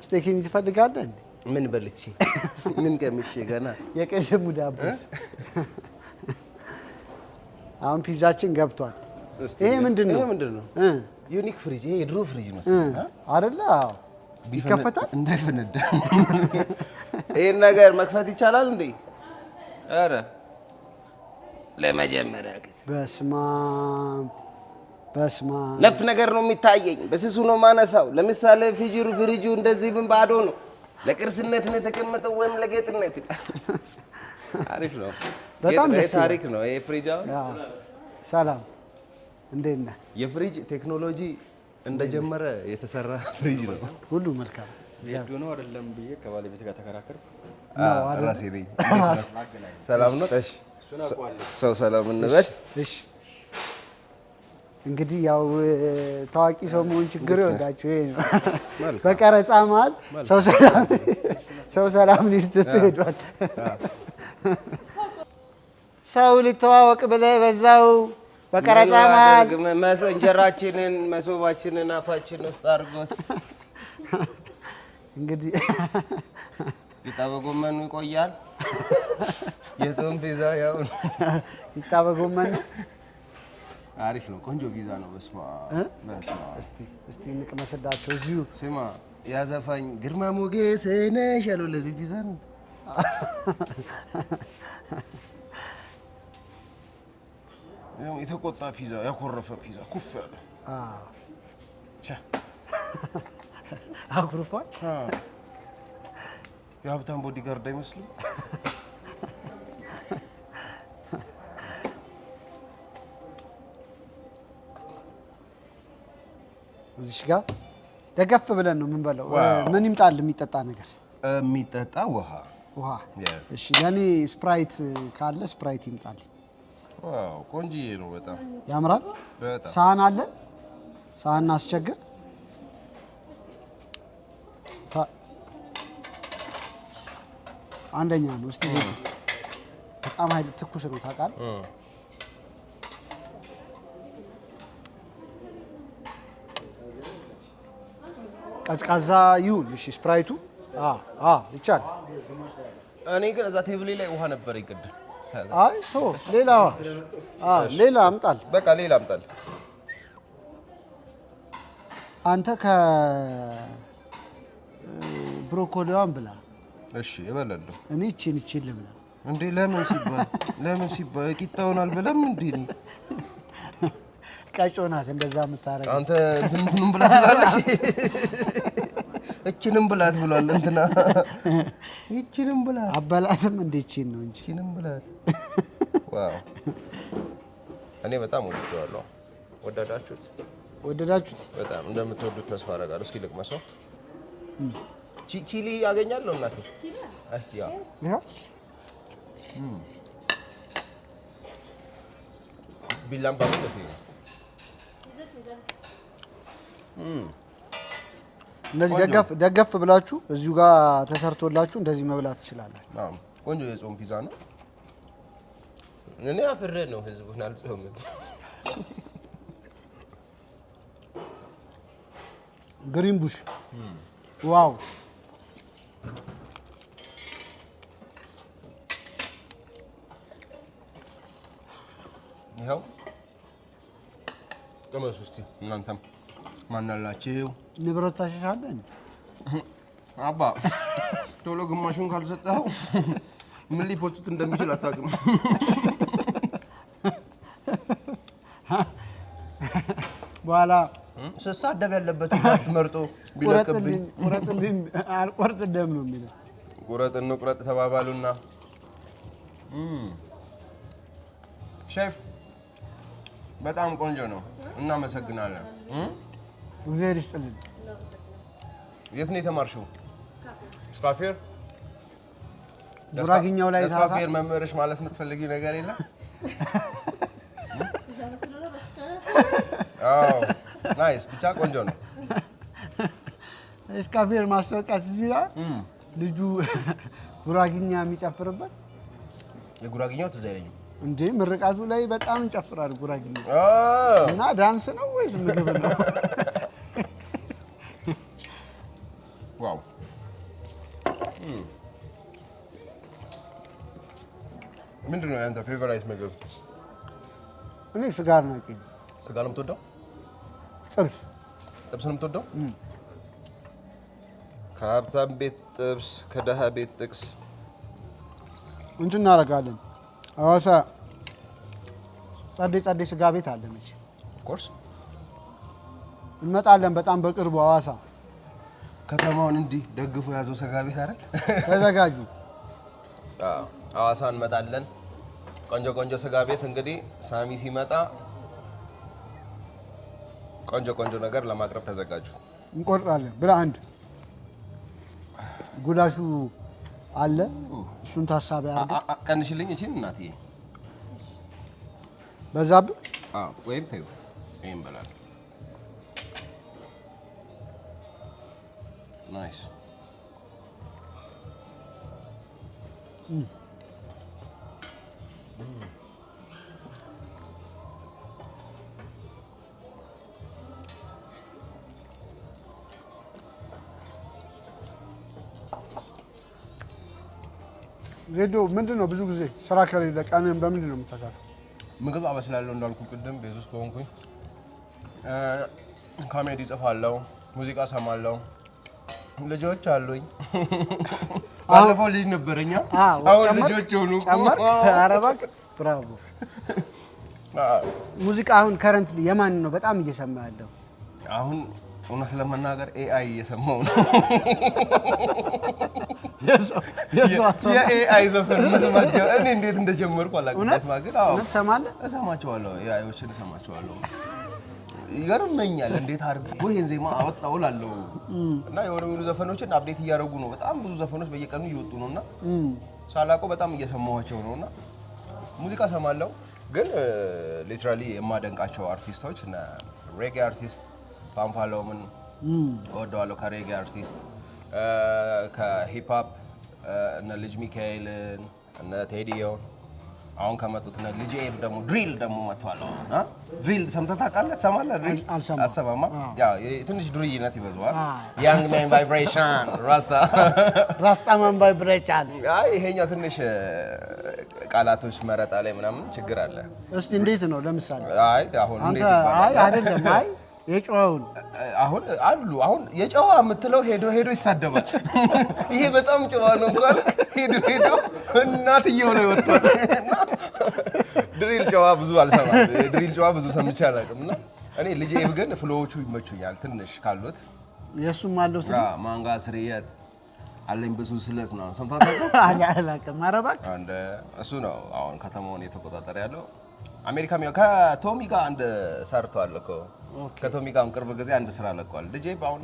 ስቴኪኒ ትፈልጋለህ? ምን በልቼ ምን ቀምሼ ገና የቀሽሙ ዳቦስ። አሁን ፒዛችን ገብቷል። ይሄ ምንድን ነው? ዩኒክ ፍሪጅ። ይሄ የድሮ ፍሪጅ መሰለኝ አይደለ? አዎ ይከፈታል እንዳይፈነዳ። ይሄን ነገር መክፈት ይቻላል እንዴ? ኧረ ለመጀመሪያ ጊዜ በስማ ነፍ ነገር ነው የሚታየኝ። በስሱ ነው ማነሳው። ለምሳሌ ፍሪጁ እንደዚህ ምን ባዶ ነው። ለቅርስነት ነው የተቀመጠው ወይም ለጌጥነት? አሪፍ ነው። በጣም ደስ ይላል። ታሪክ ነው ይሄ ፍሪጅ። አሁን ሰላም እንዴት ነህ? የፍሪጅ ቴክኖሎጂ እንደጀመረ የተሰራ ፍሪጅ ነው። ሁሉ መልካም ዜዶ ነው አይደለም ብዬ ከባለቤት ጋር ተከራከርኩ። ራሴ ነኝ። ሰላም ነው። እሺ ሰው ሰላም እንበል። እሺ እንግዲህ ያው ታዋቂ ሰው መሆን ችግር ይወዳችሁ ይሄ ነው። በቀረጻ መሀል ሰው ሰላም ሊስት ሄዷል። ሰው ሊተዋወቅ ብለህ በዛው በቀረጻ መሀል እንጀራችንን መሶባችንን አፋችን ውስጥ አድርጎት እንግዲህ ቂጣ በጎመኑ ይቆያል። የጾም ፒዛ ያው ቂጣ በጎመን አሪፍ ነው። ቆንጆ ፒዛ ነው። በስማ እስቲ እንቅመስዳቸው እዚሁ። ስማ ያዘፋኝ ግርማ ሞገስ ነሽ ያለው ለዚህ ፒዛ ነው። ያው የተቆጣ ፒዛ፣ ያኮረፈ ፒዛ፣ ኩፍ ያለ አኩርፏል። የሀብታም ቦዲጋርድ አይመስልም? እዚሽ ጋር ደገፍ ብለን ነው የምንበላው። ምን ይምጣል? የሚጠጣ ነገር የሚጠጣ ውሃ። እሺ፣ ለእኔ ስፕራይት ካለ ስፕራይት ይምጣልኝ። ዋው ቆንጆዬ ነው። በጣም ያምራል። በጣም ሳህን አለ? ሳህን አስቸግር። አንደኛ ነው። እስቲ በጣም ኃይል ትኩስ ነው ታውቃለህ። ቀዝቃዛ ይሁን። እሺ ስፕራይቱ ይቻላል። እኔ ግን እዛ ቴብሌ ላይ ውሃ ነበር ይቅድም። አይ ቶ ሌላ አምጣል። በቃ ሌላ አምጣል። አንተ ከብሮኮሊዋን ብላ። እሺ እበላለሁ። እኔ እቺን ልብላ። እንዴ ለምን ሲባል ቂጣውን አልበላም እንዴ? ቀጮ ናት እንደዛ የምታረገው። አንተ እንትንም ብላት ትላለች። እቺንም ብላት ብሏል እንትና። እቺንም ብላት አበላትም እንዴ? እቺን ነው እንጂ እቺንም ብላት። ዋው እኔ በጣም ወድጄዋለሁ። ወደዳችሁት? በጣም እንደምትወዱት ተስፋ አደርጋለሁ። እስኪ ልቅመሰው። ቺሊ ያገኛለሁ እናቴ። አስቲያ ቢላም ባሉ ደስ ይላል። እንደዚህ ደገፍ ብላችሁ እዚሁ ጋር ተሰርቶላችሁ እንደዚህ መብላት ትችላላችሁ። አዎ ቆንጆ የጾም ፒዛ ነው። እኔ አፍሬ ነው ህዝቡን አልጾምም። ግሪን ቡሽ ዋው! ይኸው ቅመሱ እስኪ እናንተም ማን አላችሁ? ንብረት ታሸሻለህ አባ ቶሎ ግማሹን ካልሰጠኸው ምን ሊፖስቱት እንደሚችል አታውቅም። በኋላ ስሳደብ ያለበት ፓርት መርጦ ቢለቅብኝ ቁረጥልኝ አልቆርጥ ደም ነው የሚለው። ቁረጥ እንቁረጥ ተባባሉና ሼፍ በጣም ቆንጆ ነው። እናመሰግናለን። እግዚአብሔር ይስጥልኝ። የት ነው የተማርሽው? ስካፌር ጉራግኛው ላይ ስካፌር መምህርሽ ማለት የምትፈልጊው ነገር የለም? አዎ ናይስ። ብቻ ቆንጆ ነው። ስካፌር ማስታወቂያ እዚህ ጋር ልጁ ጉራግኛ የሚጨፍርበት የጉራግኛው ትዝ አይለኝም እንዴ። ምርቃቱ ላይ በጣም እንጨፍራል ጉራግኛ። እና ዳንስ ነው ወይስ ምግብ ነው? ዋው ምንድን ነው ያንተ ፌቨራይት ምግብ? እኔ ስጋ አድናቂ ነኝ። ስጋ ነው የምትወደው? ጥብስ ነው የምትወደው? ከሀብታም ቤት ጥብስ፣ ከደሃ ቤት ጥቅስ እንትን እናደርጋለን። ሐዋሳ ጸዴ ስጋ ቤት አለ መቼ ኦፍ ኮርስ እንመጣለን። በጣም በቅርቡ ሐዋሳ ከተማውን እንዲህ ደግፎ የያዘው ስጋ ቤት አይደል? ተዘጋጁ። ሐዋሳ እንመጣለን። ቆንጆ ቆንጆ ስጋ ቤት እንግዲህ ሳሚ ሲመጣ ቆንጆ ቆንጆ ነገር ለማቅረብ ተዘጋጁ። እንቆርጣለን። ብላ አንድ ጉላሹ አለ። እሱን ታሳቢ አድርገህ ቀንሽልኝ እቺን እናትዬ። በዛብህ ወይም ተይው ይሄን በላል። ናይስ ዜዶ ምንድን ነው ብዙ ጊዜ ስራ ከሌለ ቀንን በምንድን ነው የምታሳልፈው? ምግብ አበስላለሁ እንዳልኩ ቅድም ቤት ውስጥ ከሆንኩኝ ኮሜዲ ጽፋለሁ፣ ሙዚቃ ሰማለሁ፣ ልጆች አሉኝ። ባለፈው ልጅ ነበረኛ አሁን ልጆች ሆኑ። ኧረ እባክህ ብራቮ። ሙዚቃ አሁን ከረንትሊ የማን ነው በጣም እየሰማ ያለው? አሁን እውነት ለመናገር ኤአይ እየሰማው ነው። የኤአይ ዘፈን መስማት ጀመርኩ። እኔ እንዴት እንደጀመርኩ አላውቅም። መስማት ግን አዎ ትሰማለህ? እሰማቸዋለሁ፣ ኤአይዎችን እሰማቸዋለሁ። ይገርመኛል እንዴት አድርጎ ይሄን ዜማ አወጣው እላለሁ። እና የሆኑ ዘፈኖችን አፕዴት እያደረጉ ነው። በጣም ብዙ ዘፈኖች በየቀኑ እየወጡ ነውና ሳላውቀው በጣም እየሰማኋቸው ነውና ሙዚቃ ሰማለሁ። ግን ሊትራሊ የማደንቃቸው አርቲስቶች እነ ሬጌ አርቲስት ፓምፓሎምን እወደዋለሁ። ከሬጌ አርቲስት ከሂፕ ሆፕ እነ ልጅ ሚካኤልን እነ ቴዲዮን አሁን ከመጡት እነ ልጅ ኤብ ደግሞ ድሪል ደግሞ መጥቷል። ድሪል ሰምተህ ታውቃለህ? ትሰማለህ? ድሪል አትሰማማ? ያው ትንሽ ዱርዬነት ይበዛዋል። ያንግ ማን ቫይብሬሽን ራስታ ማን ቫይብሬሽን። አይ ይሄኛው ትንሽ ቃላቶች መረጣ ላይ ምናምን ችግር አለ። እስቲ እንዴት ነው ለምሳሌ? አይ አሁን እንዴት ይባላል? አይ አይደለም። አይ የጨዋውን አሁን የጨዋ የምትለው ሄዶ ሄዶ ይሳደባል። ይሄ በጣም ጨዋ ነው እንኳን ሄዶ ሄዶ እናትየው ነው ይወጣል። ድሪል ጨዋ ብዙ አልሰማም። ድሪል ጨዋ ብዙ ሰምቼ አላውቅም። እና እኔ ልጄ ግን ፍሎዎቹ ይመቹኛል ትንሽ ካሉት። የሱም አለው ስለ ማንጋ ስርየት አለኝ ብዙ ስለት ነው ሰምታችሁ አላውቅም። ኧረ እባክህ አንደ እሱ ነው አሁን ከተማውን የተቆጣጠረ ያለው። አሜሪካ ከቶሚ ጋር አንድ ሰርቷል እኮ ከቶሚ ጋር ቅርብ ጊዜ አንድ ስራ ለቋል። ልጄ አሁን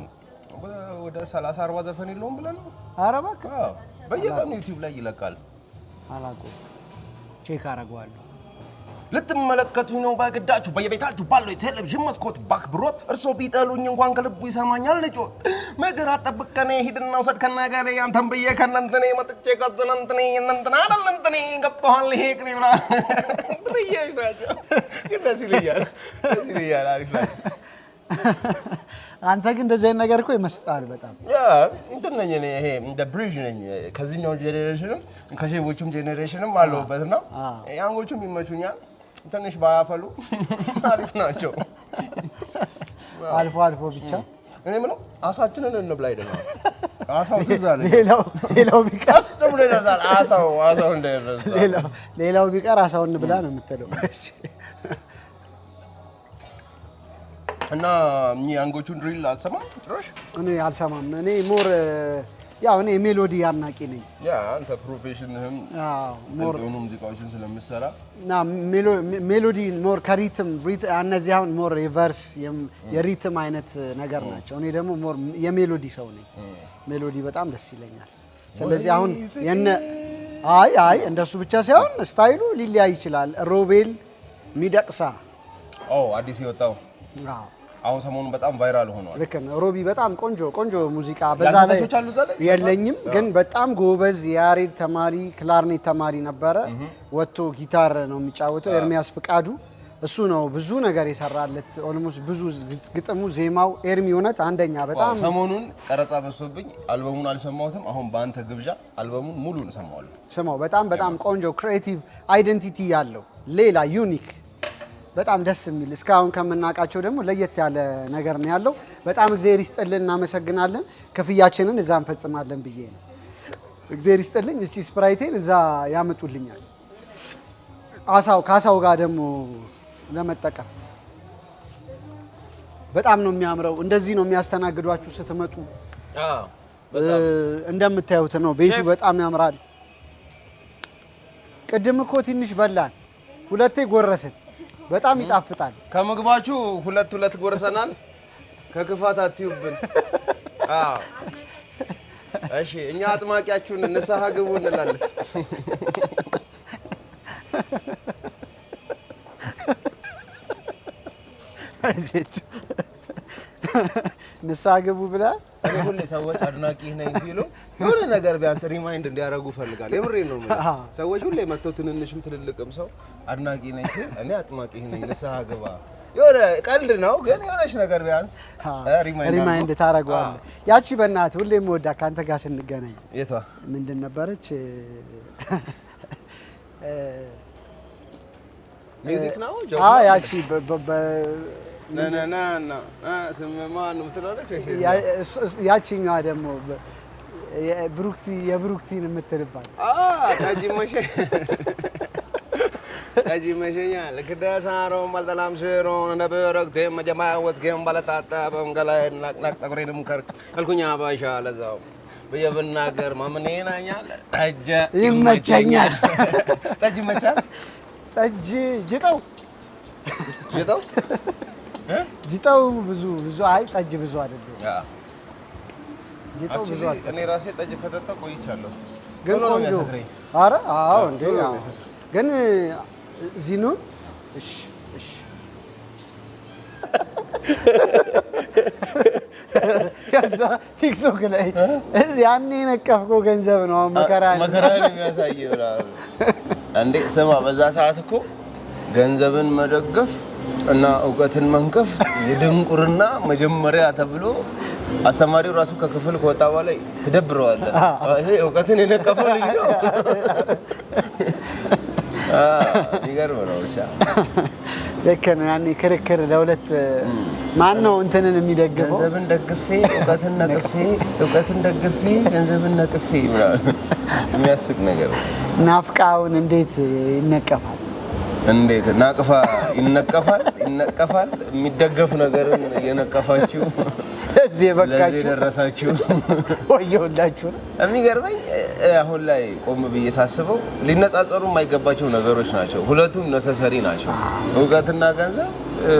ወደ 30 40 ዘፈን የለውም ብለህ ነው? ኧረ እባክህ በየቀኑ ዩቲዩብ ላይ ይለቃል። አላውቀውም። ቼክ አደርገዋለሁ። ልትመለከቱኝ ነው በግዳችሁ በየቤታችሁ ባለው የቴሌቪዥን መስኮት በአክብሮት እርሶ ቢጠሉኝ እንኳን ከልቡ ይሰማኛል ልጆት መገር አጠብቅ ከኔ ሂድና ውሰድ ከነገሬ አንተን ብዬ ከእነንትኔ መጥቼ ከእነንትኔ እነንትና እነንትኔ ገብቶሃል ይሄ ቅኔ ምናምን ብዬሽ ናቸው። ግን ደስ ይለኛል አሪፍ ናቸው። አንተ ግን እንደዚህ አይነት ነገር እኮ ይመስጣል በጣም። እንትን ነኝ እኔ ይሄ እንደ ብሪጅ ነኝ ከዚህኛው ጄኔሬሽንም ከሼቦቹም ጄኔሬሽንም አለሁበት ነው። ያንጎቹም ይመቹኛል። ትንሽ ባያፈሉ አሪፍ ናቸው። አልፎ አልፎ ብቻ እኔ የምለው አሳችንን እንብላ አይደለም። አሳው ትዝ አለኝ። ሌላው ቢቀር ተብሎ ይነሳል። አሳው እንዳይረሳ ሌላው ቢቀር አሳው እንብላ ነው የምትለው። እና ያንጎቹን ድሪል አልሰማም ጭራሽ። እኔ አልሰማም። እኔ ሞር ያው እኔ ሜሎዲ አድናቂ ነኝ። ያ አንተ ፕሮፌሽንህም ሞር ሙዚቃዎችን ስለምትሰራ እና ሜሎዲ ሞር ከሪትም እነዚህ አሁን ሞር የቨርስ የሪትም አይነት ነገር ናቸው። እኔ ደግሞ ሞር የሜሎዲ ሰው ነኝ። ሜሎዲ በጣም ደስ ይለኛል። ስለዚህ አሁን አይ እንደሱ ብቻ ሳይሆን ስታይሉ ሊለያይ ይችላል። ሮቤል ሚደቅሳ አዲስ የወጣው አሁን ሰሞኑን በጣም ቫይራል ሆኗል። ልክ ነው። ሮቢ በጣም ቆንጆ ሙዚቃ በዛ ላይ የለኝም፣ ግን በጣም ጎበዝ የያሬድ ተማሪ ክላርኔት ተማሪ ነበረ። ወጥቶ ጊታር ነው የሚጫወተው። ኤርሚያስ ፍቃዱ እሱ ነው ብዙ ነገር የሰራለት። ኦልሞስት ብዙ ግጥሙ ዜማው ኤርሚ እውነት አንደኛ። በጣም ሰሞኑን ቀረጻ በዝቶብኝ አልበሙን አልሰማሁትም። አሁን በአንተ ግብዣ አልበሙን ሙሉን እሰማዋለሁ። ስማው። በጣም ቆንጆ ክሬቲቭ አይደንቲቲ ያለው ሌላ ዩኒክ በጣም ደስ የሚል እስካሁን ከምናውቃቸው ደግሞ ለየት ያለ ነገር ነው ያለው። በጣም እግዚአብሔር ይስጥልን፣ እናመሰግናለን። ክፍያችንን እዛ እንፈጽማለን ብዬ ነው። እግዚአብሔር ይስጥልኝ። እቺ ስፕራይቴን እዛ ያመጡልኛል። ከአሳው ጋር ደግሞ ለመጠቀም በጣም ነው የሚያምረው። እንደዚህ ነው የሚያስተናግዷችሁ ስትመጡ። እንደምታዩት ነው ቤቱ በጣም ያምራል። ቅድም እኮ ትንሽ በላን፣ ሁለቴ ጎረስን። በጣም ይጣፍጣል። ከምግባችሁ ሁለት ጎርሰናል። ከክፋት አትዩብን። አዎ እሺ፣ እኛ አጥማቂያችሁን ንስሐ ግቡ እንላለን። ንስሐ ግቡ ብላ እኔ ሁሌ ሰዎች አድናቂ ነኝ ሲሉ የሆነ ነገር ቢያንስ ሪማይንድ እንዲያደርጉ ፈልጋለሁ። የምሬን ነው የምልህ። ሰዎች ሁሌ መተው ትንንሽም ትልልቅም ሰው አድናቂ ነኝ ሲል እኔ አጥማቂ ነኝ ንስሐ ግባ። የሆነ ቀልድ ነው ግን የሆነች ነገር ቢያንስ ሪማይንድ ታደርገዋለህ። ያቺ በእናትህ ሁሌ የምወዳ ከአንተ ጋር ስንገናኝ የቷ ምንድን ነበረች? ሚውዚክ ነው ያቺ ነነና ስምማ ነው የምትላለች። ያቺኛዋ ደግሞ የብሩክቲን የምትልባት ጠጅ መሸኛ ለክዳሳሮ ማልተላም ሽሮ ነበረክቴ መጀማ ወስገም ባለታጣ በእንገላይ ናቅናቅ ጠጉሬንም ከርክ አልኩኛ ባሻ ለዛው በየብናገር ማምኔናኛል ጠጅ ይመቸኛል። ጠጅ ይመቻል። ጠጅ ጅጠው ብዙ አይ ጠጅ ብዙ አይደለም። ጅጠው ብዙ አይደለም። እኔ ራሴ ጠጅ ከጠጣ ቆይቻለሁ። ግን ቆንጆ ኧረ አዎ እንዴ ግን ዚኑን እሺ ከዛ ቲክቶክ ላይ ያኔ ነቀፍከው ገንዘብ ነው መከራ የሚያሳየው እንዴ። ስማ በዛ ሰዓት እኮ ገንዘብን መደገፍ እና እውቀትን መንቀፍ የድንቁርና መጀመሪያ ተብሎ አስተማሪው ራሱ ከክፍል ከወጣ በኋላ ትደብረዋለህ። ይሄ እውቀትን የነቀፈው ልጅ ነው። ይገርም ነው። ብቻ ልክ ነው። ያኔ ክርክር ለሁለት ማን ነው እንትንን የሚደግፈው? ገንዘብን ደግፌ እውቀትን ነቅፌ፣ እውቀትን ደግፌ ገንዘብን ነቅፌ የሚያስቅ ነገር ነው። ናፍቃውን እንዴት ይነቀፋል? እንዴት ናቅፋ ይነቀፋል? የሚደገፍ ነገርን እየነቀፋችሁ ለዚህ በቃችሁ ደረሳችሁ። ወየውላችሁ። የሚገርመኝ አሁን ላይ ቆም ብዬ ሳስበው ሊነጻጸሩ የማይገባቸው ነገሮች ናቸው። ሁለቱም ነሰሰሪ ናቸው። እውቀትና ገንዘብ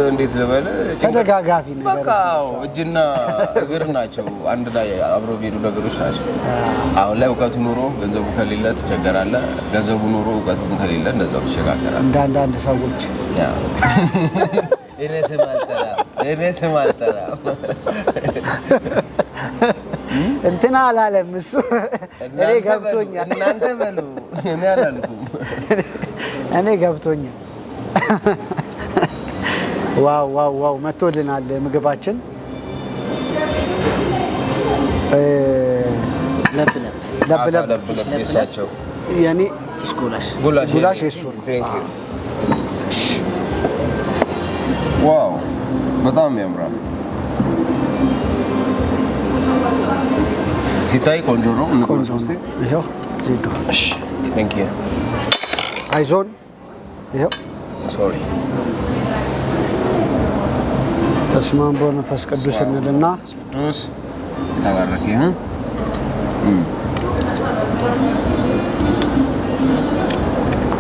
እንዴት ልበል ተደጋጋፊ ነገር በቃ እጅና እግር ናቸው። አንድ ላይ አብረው የሚሄዱ ነገሮች ናቸው። አሁን ላይ እውቀቱ ኑሮ ገንዘቡ ከሌለ ትቸገራለህ። ገንዘቡ ኑሮ እውቀቱ ከሌለ እንደዛው ትቸገራለህ። አንዳንድ ሰዎች እኔ ስም አልጠራም እንትና አላለም እሱ። እኔ ገብቶኛል። እናንተ በሉ እኔ አላልኩም። እኔ ገብቶኛል። ዋው መቶልናል ምግባችን። ለብ የሳቸው የኔ ጉላሽ የሱ ነው። ዋው በጣም ያምራል። ሲታይ ቆንጆ ነው። ይሄው ዜዶ እሺ ቴንክ ዩ አይዞን። ይሄው ሶሪ በስመ አብ ወመንፈስ ቅዱስ እንልና ቅዱስ ተባረክ።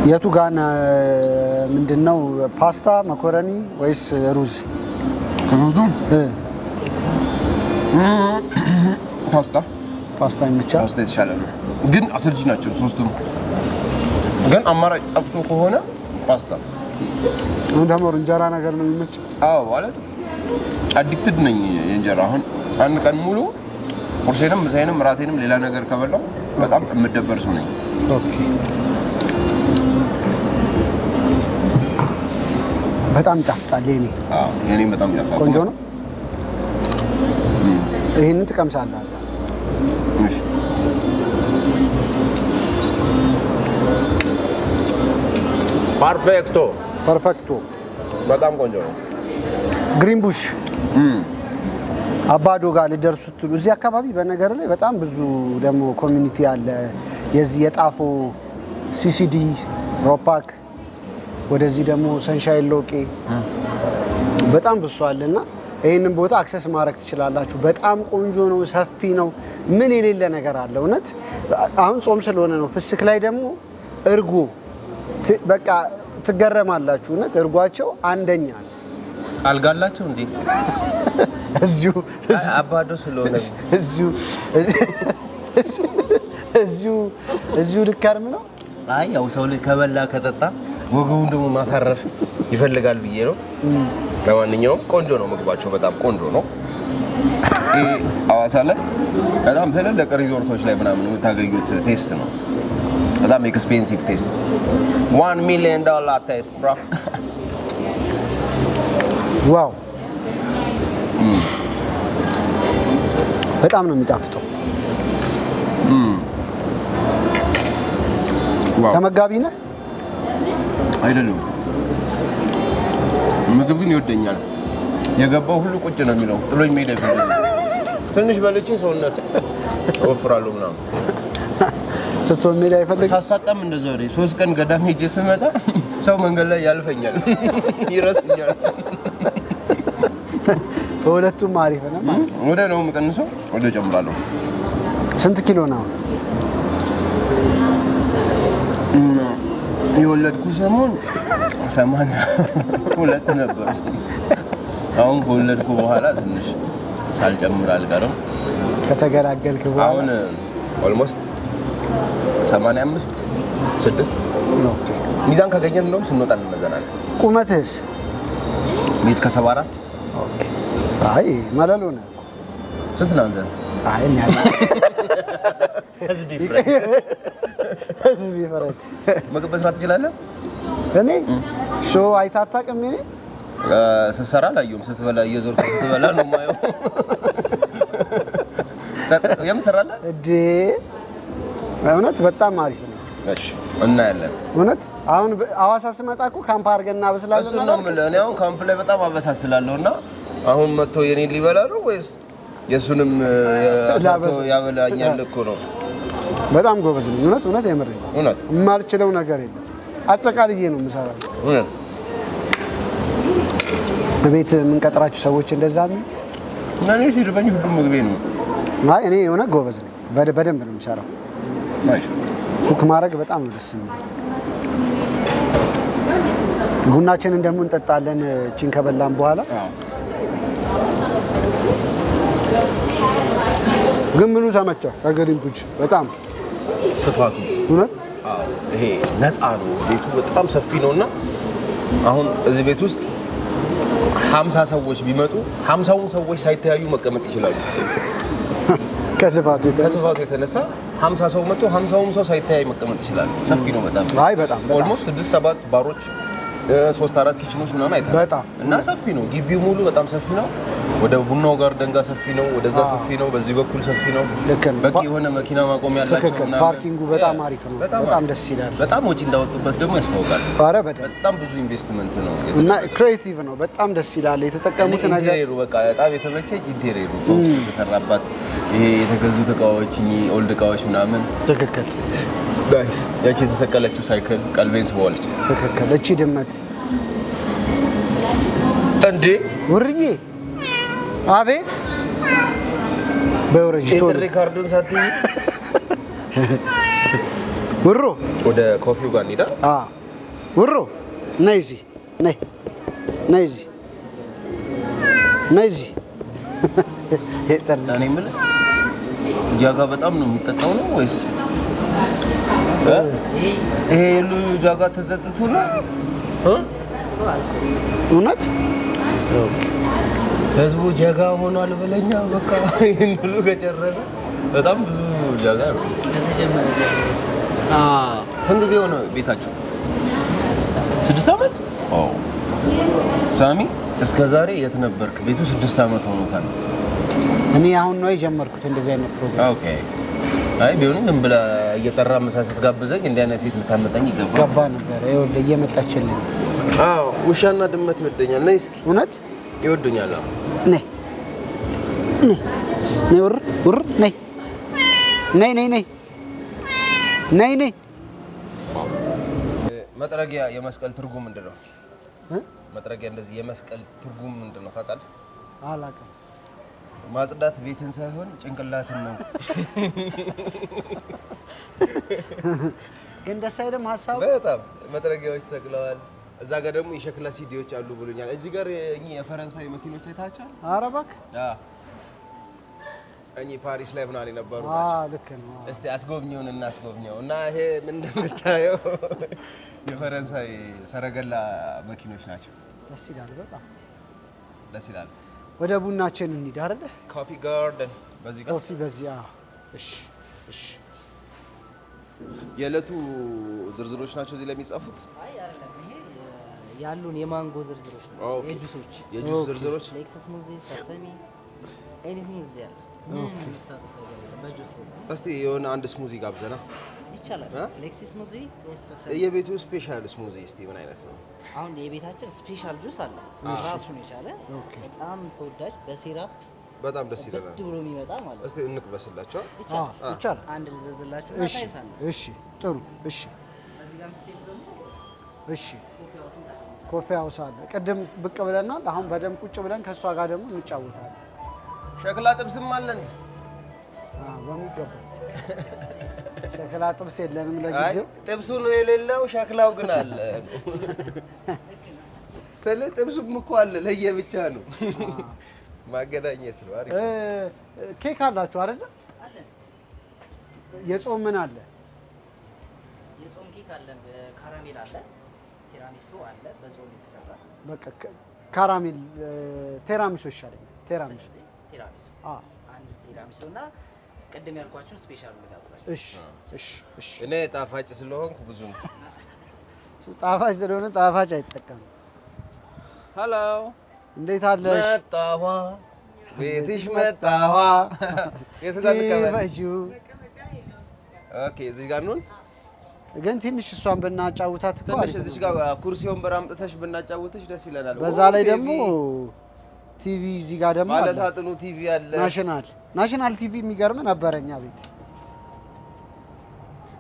የቱ ጋና ምንድነው? ፓስታ መኮረኒ ወይስ ሩዝ? ከሩዙ ፓስታ ይመቻል። ፓስታ የተሻለ ነው፣ ግን አሰልቺ ናቸው ሶስቱም። ግን አማራጭ ጠፍቶ ከሆነ ፓስታ እንደምር እንጀራ ነገር ነው የሚመቸው። አዎ ማለት አዲክትድ ነኝ የእንጀራ። አሁን አንድ ቀን ሙሉ ቁርሴንም ምሳዬንም ራቴንም ሌላ ነገር ከበላው በጣም የምደበር ሰው ነኝ። ኦኬ በጣም ይጣፍጣል። የኔ በጣም ይጣፍጣል። ቆንጆ ነው። ይሄንን ትቀምሳለህ? እሺ ፐርፌክቶ በጣም ቆንጆ ነው። ግሪን ቡሽ አባዶ ጋር ልደርሱ ትሉ እዚህ አካባቢ በነገር ላይ በጣም ብዙ ደግሞ ኮሚኒቲ አለ። የዚህ የጣፎ ሲሲዲ ሮፓክ ወደዚህ ደግሞ ሰንሻይን ሎቄ በጣም ብዙ አለና ይሄንን ቦታ አክሰስ ማድረግ ትችላላችሁ። በጣም ቆንጆ ነው፣ ሰፊ ነው። ምን የሌለ ነገር አለ እውነት። አሁን ጾም ስለሆነ ነው። ፍስክ ላይ ደግሞ እርጎ በቃ ትገረማላችሁ። እውነት እርጓቸው አንደኛ ነው። አልጋላቸው እንዴ? እዚሁ አባዶ ስለሆነ እዚሁ ልከርም ነው። አይ ያው ሰው ልጅ ከበላ ከጠጣ ወገቡን ደግሞ ማሳረፍ ይፈልጋል ብዬ ነው። ለማንኛውም ቆንጆ ነው ምግባቸው፣ በጣም ቆንጆ ነው። ሐዋሳ ላይ በጣም ትልልቅ ሪዞርቶች ላይ ምናምን የምታገኙት ቴስት ነው። በጣም ኤክስፔንሲቭ ቴስት $1 million ቴስት ብሮ። ዋው በጣም ነው የሚጣፍጠው። ተመጋቢ ነህ? አይደለም። ምግብ ግን ይወደኛል። የገባው ሁሉ ቁጭ ነው የሚለው ጥሎኝ መሄድ አይፈልግም። ትንሽ በልቼ ሰውነት ወፍራለሁ ምናምን ስትሆን መሄድ አይፈልግም። ሳሳጣም እንደዛው ነው። 3 ቀን ገዳም ሄጄ ስመጣ ሰው መንገድ ላይ ያልፈኛል፣ ይረስኛል። በሁለቱም አሪፍ ነው ማለት ነው። ወደ ነው የምቀንሰው፣ ወደ ጨምራለሁ። ስንት ኪሎ ነው? የወለድኩ ሰሞን 82 ነበር። አሁን ከወለድኩ በኋላ ትንሽ ሳልጨምር አልቀርም። ከተገላገልክ በኋላ አሁን ኦልሞስት 85 6 ኦኬ። ሚዛን ካገኘን እንደውም ስንወጣ እንመዘናለን። ቁመትስ? ቤት ከ74 ኦኬ። አይ መለሉ ነው። ስንት ነው አንተ? አይ እኔ ያለ ህዝብ ይፍረድ። ምግብ መስራት ትችላለህ? እኔ ሾው አይታጣቅም። እኔ ስትሰራ አላየሁም። ስትበላ እየዞርክ ስትበላ ነው የማየው። የምን ትሰራለህ እንዴ? እውነት በጣም አሪፍ ነው። እሺ እናያለን። እውነት አሁን ሐዋሳ ስመጣ እኮ ካምፕ አድርገን እናበስላለን። እሱ ነው የምልህ። እኔ አሁን ካምፕ ላይ በጣም አበሳስላለሁ እና አሁን መጥቶ የኔን ሊበላ ነው ወይስ የሱንም አሳቶ ያበላኛል እኮ ነው። በጣም ጎበዝ ነኝ። እውነት የምሬን ነው። እውነት የማልችለው ነገር የለም። አጠቃልዬ ነው የምሰራው። እውነት ቤት የምንቀጥራችሁ ሰዎች እንደዛ ነው። እኔ ሲርበኝ ሁሉም ምግቤ ነው። አይ እኔ የሆነ ጎበዝ ነኝ። በደንብ ነው የምሰራው። አይሽ ኩክ ማድረግ በጣም ነው ደስ የሚለው። ቡናችንን ደግሞ እንጠጣለን እቺን ከበላን በኋላ። ግን ምኑ ተመቸ? ከግሪን ቡጅ በጣም ስፋቱ እውነት ይሄ ነፃ ነው። ቤቱ በጣም ሰፊ ነውና አሁን እዚህ ቤት ውስጥ 50 ሰዎች ቢመጡ 50ውን ሰዎች ሳይተያዩ መቀመጥ ይችላሉ። ከስፋቱ የተነሳ 50 ሰው መጥቶ 50ውን ሰው ሳይተያይ መቀመጥ ይችላል። ሰፊ ነው በጣም። አይ በጣም ኦልሞስት 6-7 ባሮች 3-4 ኪችኖች ምናምን አይተሃል። በጣም እና ሰፊ ነው። ግቢው ሙሉ በጣም ሰፊ ነው። ወደ ቡናው ጋር ደንጋ ሰፊ ነው። ወደዛ ሰፊ ነው። በዚህ በኩል ሰፊ ነው። በቂ የሆነ መኪና ማቆም ያላቸው እና ፓርኪንጉ በጣም አሪፍ ነው። በጣም ደስ ይላል። በጣም ወጪ እንዳወጡበት ደግሞ ያስታውቃል። አረ በጣም ብዙ ኢንቨስትመንት ነው እና ክሬቲቭ ነው። በጣም ደስ ይላል። የተጠቀሙት ነገር ኢንቴሪየሩ በቃ በጣም የተመቸኝ ኢንቴሪየሩ ውስጥ የተሰራባት ይሄ የተገዙት እቃዎች ኦልድ እቃዎች ምናምን ትክክል። ጋይስ ያቺ የተሰቀለችው ሳይክል ቀልቤን ስበዋለች። ትክክል። እቺ ድመት እንዴ ውርዬ አቤት በወረጅ ቶሎ ሪካርዶን ሳትይ ውሮ ወደ ኮፊው ጋር እንሂዳ። ውሮ ነይ እዚህ ነይ እዚህ እኔ የምልህ ጃጋ በጣም ነው የሚጠጣው ነው ወይስ ይሄ ሁሉ ጃጋ ተጠጥቶ ነው? እውነት ህዝቡ ጃጋ ሆኗል በለኛ። በቃ ይሄን ሁሉ ከጨረሰ በጣም ብዙ ጃጋ ነው። ስንት ጊዜ ሆነ ቤታችሁ? 6 ዓመት? ሳሚ እስከ ዛሬ የት ነበርክ? ቤቱ 6 ዓመት ሆኖታል። እኔ አሁን ነው የጀመርኩት እንደዚህ አይነት ፕሮግራም። ኦኬ። አይ ቢሆንም ዝም ብለህ እየጠራ ምሳ ስትጋብዘኝ እንዲህ አይነት ቤት ልታመጣኝ ገባ ነበር። ይኸውልህ እየመጣችልኝ። አዎ ውሻና ድመት ይወደኛል። ነይ እስኪ። እውነት ይወዱኛል። አዎ ነይ ውር ነይ መጥረጊያ የመስቀል ትርጉም ምንድን ነው? መጥረጊያ እንደዚህ የመስቀል ትርጉም ምንድን ነው ታውቃለህ? አላውቅም። ማጽዳት ቤትን ሳይሆን ጭንቅላትን ነው። ግን ደስ አይልም ሀሳቡ? በጣም መጥረጊያዎች ተሰቅለዋል። እዛ ጋር ደግሞ የሸክላ ሲዲዎች አሉ ብሎኛል። እዚህ ጋር እኚህ የፈረንሳይ መኪኖች አይታችኋል? ኧረ እባክህ። እኚህ ፓሪስ ላይ ምናምን የነበሩ ልክ ነው። እስቲ አስጎብኘውን እናስጎብኘው እና ይሄ ምን እንደምታየው የፈረንሳይ ሰረገላ መኪኖች ናቸው። ደስ ይላል፣ በጣም ደስ ይላል። ወደ ቡናችን እንሂድ አይደለ? ኮፊ ጋርደን በዚህ ጋር ኮፊ በዚህ እሺ እሺ። የዕለቱ ዝርዝሮች ናቸው እዚህ ላይ የሚጻፉት? አይ አይደለም፣ ይሄ ያሉን የማንጎ ዝርዝሮች ናቸው። የጁሶች የጁስ ዝርዝሮች ሌክስ ስሙዚ፣ ሰሰሚ ኤኒቲንግ እዚህ ያለ ምን የምታጠሰው በጁስ ነው። እስቲ የሆነ አንድ ስሙዚ ጋብዘና ይቻላል። ሌክስ ስሙዚ ወይስ ሰሰሚ? የቤቱ ስፔሻል ስሙዚ እስቲ ምን አይነት ነው? አሁን የቤታችን ስፔሻል ጁስ አለ ራሱን የቻለ በጣም ተወዳጅ በሲራፕ በጣም ደስ ይላል። ብድ ብሎ የሚመጣ ማለት ነው። እስቲ እንቅበስላቸው። ይቻላል። አንድ ልዘዝላችሁ እና ታይታለ። እሺ ጥሩ። እሺ እዚህ ጋር ስቴፕ ደግሞ እሺ ኮፊ ሃውስ አለ። ቅድም ብቅ ብለናል። አሁን በደንብ ቁጭ ብለን ከእሷ ጋር ደግሞ እንጫወታለን። ሸክላ ጥብስም አለን። በሚገባ ሸክላ ጥብስ የለንም ለጊዜው። ጥብሱ ነው የሌለው፣ ሸክላው ግን አለ። ስለ ጥብሱም እኮ አለ፣ ለየብቻ ነው። ማገናኘት ነው። አሪፍ ኬክ አላችሁ አይደል? አለ። የጾም ምን አለ? የጾም ኬክ አለ፣ ካራሜል አለ፣ ቲራሚሱ አለ፣ በጾም የተሰራ በቃ ካራሜል ቴራሚሱ ይሻለኛል። ቴራሚሱ አንድ ቲራሚሱ እና ቅድም ያልኳችሁን ስፔሻል ልጋብዛችሁ። እሺ እሺ እሺ። እኔ ጣፋጭ ስለሆንኩ ብዙ ነው። ጣፋጭ ስለሆነ ጣፋጭ አይጠቀምም። ሄሎ እንዴት አለሽ? መጣዋ ቤትሽ መጣዋ። የት ጋር ልቀበል? ኦኬ እዚህ ጋር ነው። ግን ትንሽ እሷን ብናጫውታት እኮ ትንሽ እዚህ ጋር ኩርሲ ወንበር አምጥተሽ ብናጫውትሽ ደስ ይለናል። በዛ ላይ ደግሞ ቲቪ እዚህ ጋር ደግሞ ባለ ሳጥኑ ቲቪ አለ። ናሽናል ቲቪ የሚገርም ነበረኛ ቤት።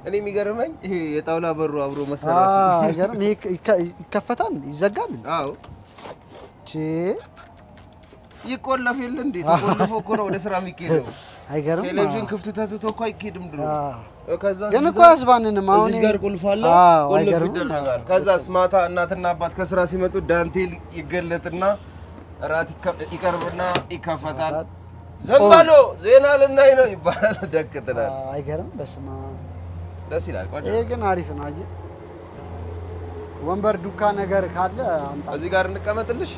እኔ የሚገርመኝ ይሄ የጣውላ በሩ አብሮ መሰራቱ አይገርም? ይሄ ይከፈታል ይዘጋል። አዎ ይቆለፍ የለ እንዴ? ተቆልፎ እኮ ነው ወደ ስራ የሚኬደው። አይገርም? ቴሌቪዥን ክፍት ተትቶ እኮ አይኬድም ድሮ። ከዛ ግን እኮ ያዝባንንም አሁን እዚህ ጋር ቁልፍ አለ፣ ቁልፍ ይደረጋል። ከዛስ ማታ እናትና አባት ከስራ ሲመጡ ዳንቴል ይገለጥና እራት ይቀርብና ይከፈታል። ዘንባሎ ዜና ልናይ ነው ይባላል። ደግ ትላለህ። አይገርም? በስመ አብ ደስ ይላል። ቆንጆ። ይሄ ግን አሪፍ ነው። አየህ ወንበር ዱካ ነገር ካለ አምጣ። እዚህ ጋር እንቀመጥልሽ።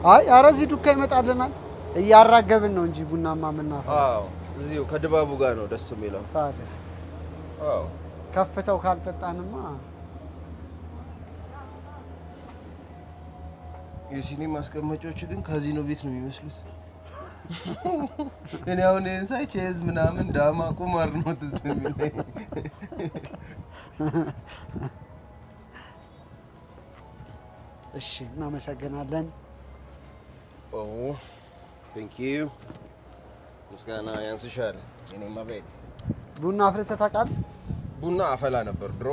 አይ ኧረ እዚህ ዱካ ይመጣልናል። እያራገብን ነው እንጂ ቡናማ የምናፈላው። አዎ እዚሁ ከድባቡ ጋር ነው ደስ የሚለው። ታዲያ አዎ ከፍተው ካልጠጣንማ የሲኒ ማስቀመጫዎች ግን ካዚኖ ቤት ነው የሚመስሉት። እኔ አሁን ይሄን ሳይ ቼዝ ምናምን ዳማ ቁማር ነው ትዝ የሚለኝ። እሺ እናመሰግናለን። ኦ ቴንክ ዩ። ምስጋና ያንስሻል። እኔማ ቤት ቡና አፍልተህ ታውቃለህ? ቡና አፈላ ነበር ድሮ።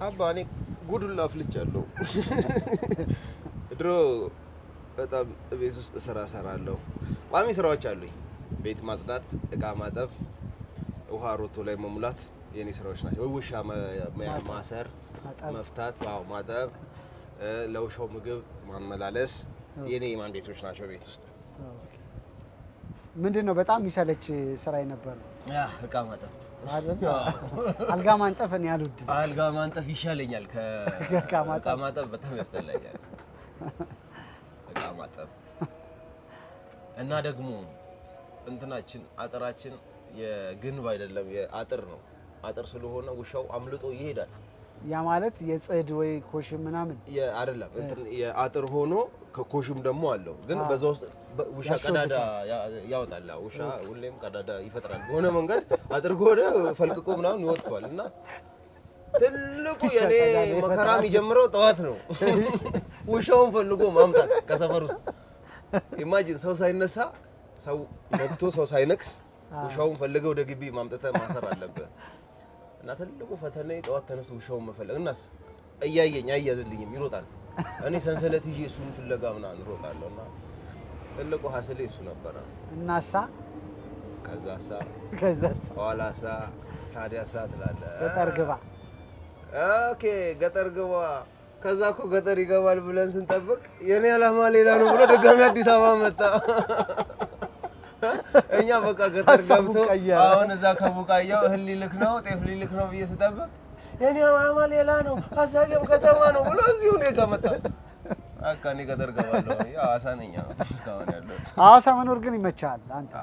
አባ እኔ ጉዱላ አፍልቻለሁ። ድሮ በጣም ቤት ውስጥ ስራ እሰራለሁ። ቋሚ ስራዎች አሉኝ። ቤት ማጽዳት፣ እቃ ማጠብ፣ ውሃ ሮቶ ላይ መሙላት የኔ ስራዎች ናቸው። ውሻ ማሰር፣ መፍታት፣ አዎ ማጠብ፣ ለውሻው ምግብ ማመላለስ የኔ ማንዴቶች ናቸው ቤት ውስጥ። ምንድነው በጣም የሚሰለች ስራ የነበረው? እቃ ማጠብ አይደል? አልጋ ማንጠፍ እኔ አልወድም። አልጋ ማንጠፍ ይሻለኛል ከእቃ ማጠብ በጣም ያስጠላኛል። እቃ ማጠብ እና ደግሞ እንትናችን አጥራችን የግንብ አይደለም የአጥር ነው። አጥር ስለሆነ ውሻው አምልጦ ይሄዳል። ያ ማለት የጽድ ወይ ኮሽም ምናምን አይደለም እንትን የአጥር ሆኖ ከኮሽም ደግሞ አለው። ግን በዛ ውስጥ ውሻ ቀዳዳ ያወጣል። ውሻ ሁሌም ቀዳዳ ይፈጥራል። በሆነ መንገድ አጥር ከሆነ ፈልቅቆ ምናምን ይወጥቷል። እና ትልቁ የኔ መከራ የሚጀምረው ጠዋት ነው። ውሻውን ፈልጎ ማምጣት ከሰፈር ውስጥ ኢማጂን፣ ሰው ሳይነሳ ሰው ነግቶ ሰው ሳይነክስ ውሻውን ፈልገው ወደ ግቢ ማምጣት ማሰር አለበት። እና ትልቁ ፈተናዬ ጠዋት ተነስቶ ውሻውን መፈለግ። እናስ እያየኝ አያዝልኝም ይሮጣል። እኔ ሰንሰለት ይዤ እሱን ፍለጋ ምናምን እሮጣለሁ። እና ትልቁ ሀስሌ እሱ ነበረ። እናሳ ከዛሳ ኋላሳ ታዲያሳ ትላለህ። ገጠር ግባ። ኦኬ ገጠር ግባ። ከዛ እኮ ገጠር ይገባል ብለን ስንጠብቅ የኔ ዓላማ ሌላ ነው ብሎ ድጋሚ አዲስ አበባ መጣ። እኛ በቃ ገጠር ገብቶ አሁን እዛ ከቡቃያው እህል ሊልክ ነው ጤፍ ሊልክ ነው ብዬ ስጠብቅ የኔ ዓላማ ሌላ ነው ሀሳቤም ከተማ ነው ብሎ እዚሁ እኔ ጋር መጣ። በቃ እኔ ገጠር ገባለሁ። ሐዋሳ ነኝ እስካሁን ያለው። ሐዋሳ መኖር ግን ይመቻል አንተ?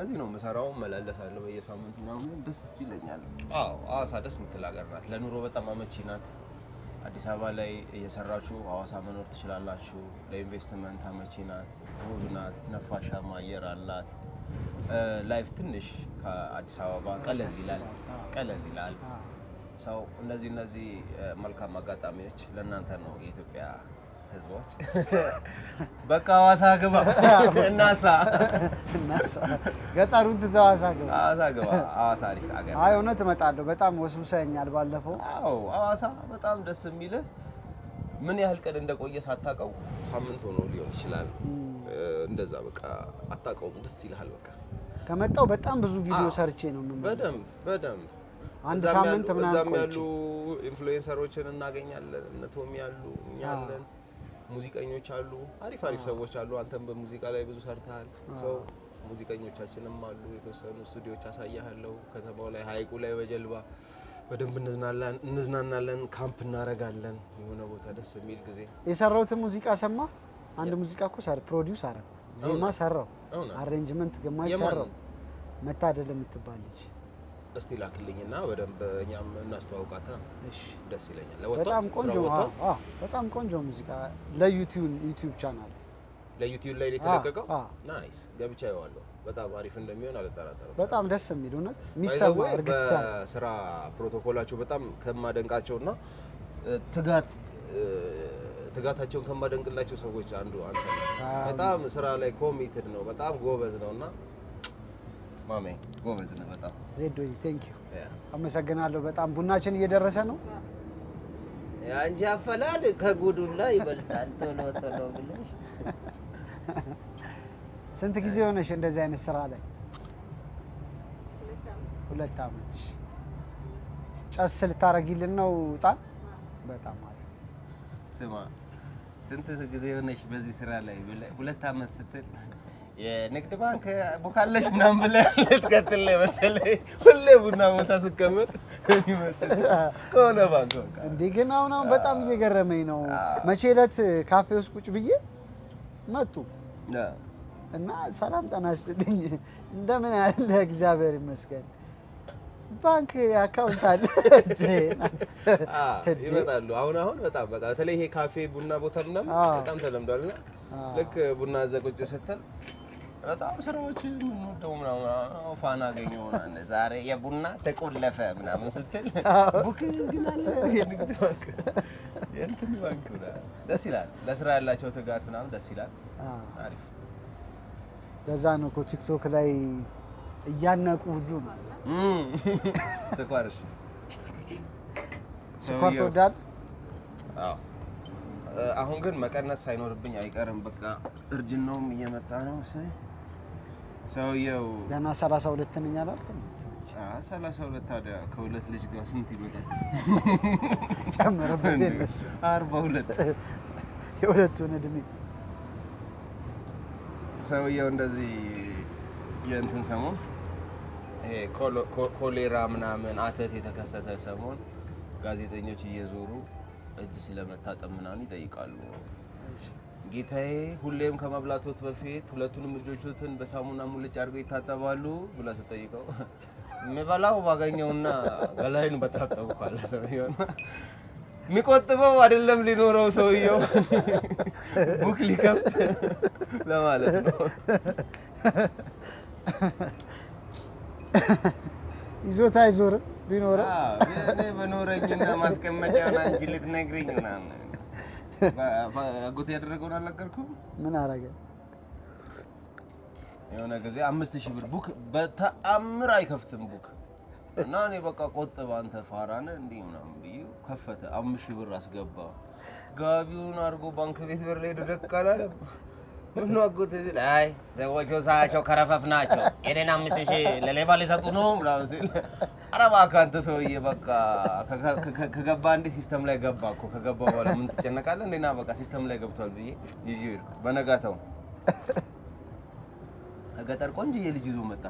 እዚህ ነው የምሰራው፣ መላለሳለሁ በየሳምንቱ ምናምን ደስ ይለኛል። አዎ ሐዋሳ ደስ የምትል ሀገር ናት። ለኑሮ በጣም አመቺ ናት። አዲስ አበባ ላይ እየሰራችሁ ሐዋሳ መኖር ትችላላችሁ። ለኢንቨስትመንት አመቺ ናት፣ ውብ ናት፣ ነፋሻማ አየር አላት። ላይፍ ትንሽ ከአዲስ አበባ ቀለል ይላል። ሰው እነዚህ መልካም አጋጣሚዎች ለእናንተ ነው የኢትዮጵያ ህዝቦች። በቃ ሐዋሳ ግባ እናሳ ገጠሩን ትተህ ሐዋሳ ግባ። ሐዋሳ አሪፍ ሀገር። አይ እውነት እመጣለሁ። በጣም ወስውሰኛል ባለፈው። አዎ ሐዋሳ በጣም ደስ የሚልህ ምን ያህል ቀን እንደቆየ ሳታውቀው ሳምንት ሆኖ ሊሆን ይችላል። እንደዛ በቃ አታውቀውም፣ ደስ ይልሃል። በቃ ከመጣው በጣም ብዙ ቪዲዮ ሰርቼ ነው የምመለሰው። በደንብ አንድ ሳምንት ምናምን እዛም ያሉ ኢንፍሉዌንሰሮችን እናገኛለን። እነ ቶሚ ያሉ እኛ አለን፣ ሙዚቀኞች አሉ፣ አሪፍ ሰዎች አሉ። አንተም በሙዚቃ ላይ ብዙ ሰርተሃል። ሰው ሙዚቀኞቻችንም አሉ። የተወሰኑ ስቱዲዮዎች አሳያለሁ። ከተማው ላይ ሀይቁ ላይ በጀልባ በደንብ እንዝናናለን፣ ካምፕ እናረጋለን። የሆነ ቦታ ደስ የሚል ጊዜ። የሰራሁትን ሙዚቃ ሰማ። አንድ ሙዚቃ እኮ ፕሮዲውስ አረ ዜማ ሰራው፣ አሬንጅመንት ግማሽ ሰራው። መታደል የምትባል ልጅ እስቲ ላክልኝና በደንብ እኛም እናስተዋውቃታ። እሺ ደስ ይለኛል። በጣም ቆንጆ በጣም ቆንጆ ሙዚቃ ለዩቲዩብ ቻናል ለዩቲዩብ ላይ የተለቀቀው ናይስ። ገብቻ ይዋለሁ። በጣም አሪፍ እንደሚሆን አልጠራጠርም። በጣም ደስ የሚል እውነት የሚሰማ እርግጥ በስራ ፕሮቶኮላቸው በጣም ከማደንቃቸውና ትጋታቸውን ከማደንቅላቸው ሰዎች አንዱ አንተ ነህ። በጣም ስራ ላይ ኮሚትድ ነው። በጣም ጎበዝ ነውና ማሜ ጎበዝ ነው በጣም። ዜዶዬ ቴንክ ዩ አመሰግናለሁ በጣም። ቡናችን እየደረሰ ነው። ያንቺ አፈላል ከጉዱላ ይበልጣል። ቶሎ ብለሽ ስንት ጊዜ ሆነሽ እንደዚህ አይነት ስራ ላይ? 2 አመት። ጨስ ልታረጊልን ነው ጣን? በጣም አሪፍ። ስማ ስንት ጊዜ ሆነሽ በዚህ ስራ ላይ? 2 አመት ስትል የንግድ ባንክ ቦካለሽ ምናምን ብለህ ልትቀጥል ነው መሰለኝ። ሁሌ ቡና ቦታ ስቀመጥ ከሆነ ባንክ በቃ እንዴ። ግን አሁን በጣም እየገረመኝ ነው። መቼ ዕለት ካፌ ውስጥ ቁጭ ብዬ መጡ እና ሰላም ጤና ይስጥልኝ እንደምን ያለ እግዚአብሔር ይመስገን ባንክ አካውንት አለ ይመጣሉ። አሁን በጣም በቃ በተለይ ይሄ ካፌ ቡና ቦታ ምናምን በጣም ተለምዷልና ልክ ቡና ዘቁጭ ስትል በጣም ስራዎች የምንወደው ምናምን ፋና አገኘው ምናምን ዛሬ የቡና ተቆለፈ ምናምን ስትል ቡኪንግ አለ የንግድ ባንክ የእንትን ባንክ ደስ ይላል። ለስራ ያላቸው ትጋት ምናምን ደስ ይላል። አሪፍ ለዛ ነው እኮ ቲክቶክ ላይ እያነቁ ብዙ ነው። ስኳርሽ ስኳር ትወዳለህ? አዎ አሁን ግን መቀነስ ሳይኖርብኝ አይቀርም። በቃ እርጅናውም እየመጣ ነው መሰለኝ። ሰውየው ገና 32 ነኝ አላልክም? 32 ታዲያ ከሁለት ልጅ ጋር ስንት ይመጣል? ጨምረበት የለሱ 42 የሁለቱን እድሜ። ሰውየው እንደዚህ የእንትን ሰሞን ይሄ ኮሌራ ምናምን አተት የተከሰተ ሰሞን ጋዜጠኞች እየዞሩ እጅ ስለመታጠብ ምናምን ይጠይቃሉ። ጌታዬ ሁሌም ከመብላቶት በፊት ሁለቱንም እጆቹን በሳሙና ሙልጭ አድርገው ይታጠባሉ ብላ ስጠይቀው የሚበላው ባገኘውና ገላይን በታጠቡ ካለ ሰውየው የሚቆጥበው አይደለም ሊኖረው ሰውየው ቡክ ሊከፍት ለማለት ነው። ይዞታ አይዞርም ቢኖረው እኔ በኖረኝና ማስቀመጫውን አንቺ ልትነግሪኝ ምናምን አጎቴ ያደረገውን አልነገርኩም። ምን አረገ? የሆነ ጊዜ 5000 ብር ቡክ በተአምር አይከፍትም ቡክ እና እኔ በቃ ቆጥብ አንተ ፋራነ እንዴ ምናምን ብዬ ከፈተ። 5000 ብር አስገባ። ጋቢውን አድርጎ ባንክ ቤት በር ላይ ደደቅ አላለም። ምን አጎቴ ሲል አይ ሰዎቹ ሳያቸው ከረፈፍ ናቸው የኔን 5000 ለሌባ ሊሰጡ ነው ምናምን ሲል ኧረ እባክህ አንተ ሰውዬ በቃ ከገባ እንደ ሲስተም ላይ ገባ እኮ ከገባ በኋላ ምን ትጨነቃለህ እንዴና በቃ ሲስተም ላይ ገብቷል ብዬ ይዤ ሄድኩ። በነጋታው ከገጠር ቆንጆዬ ልጅ ይዞ መጣ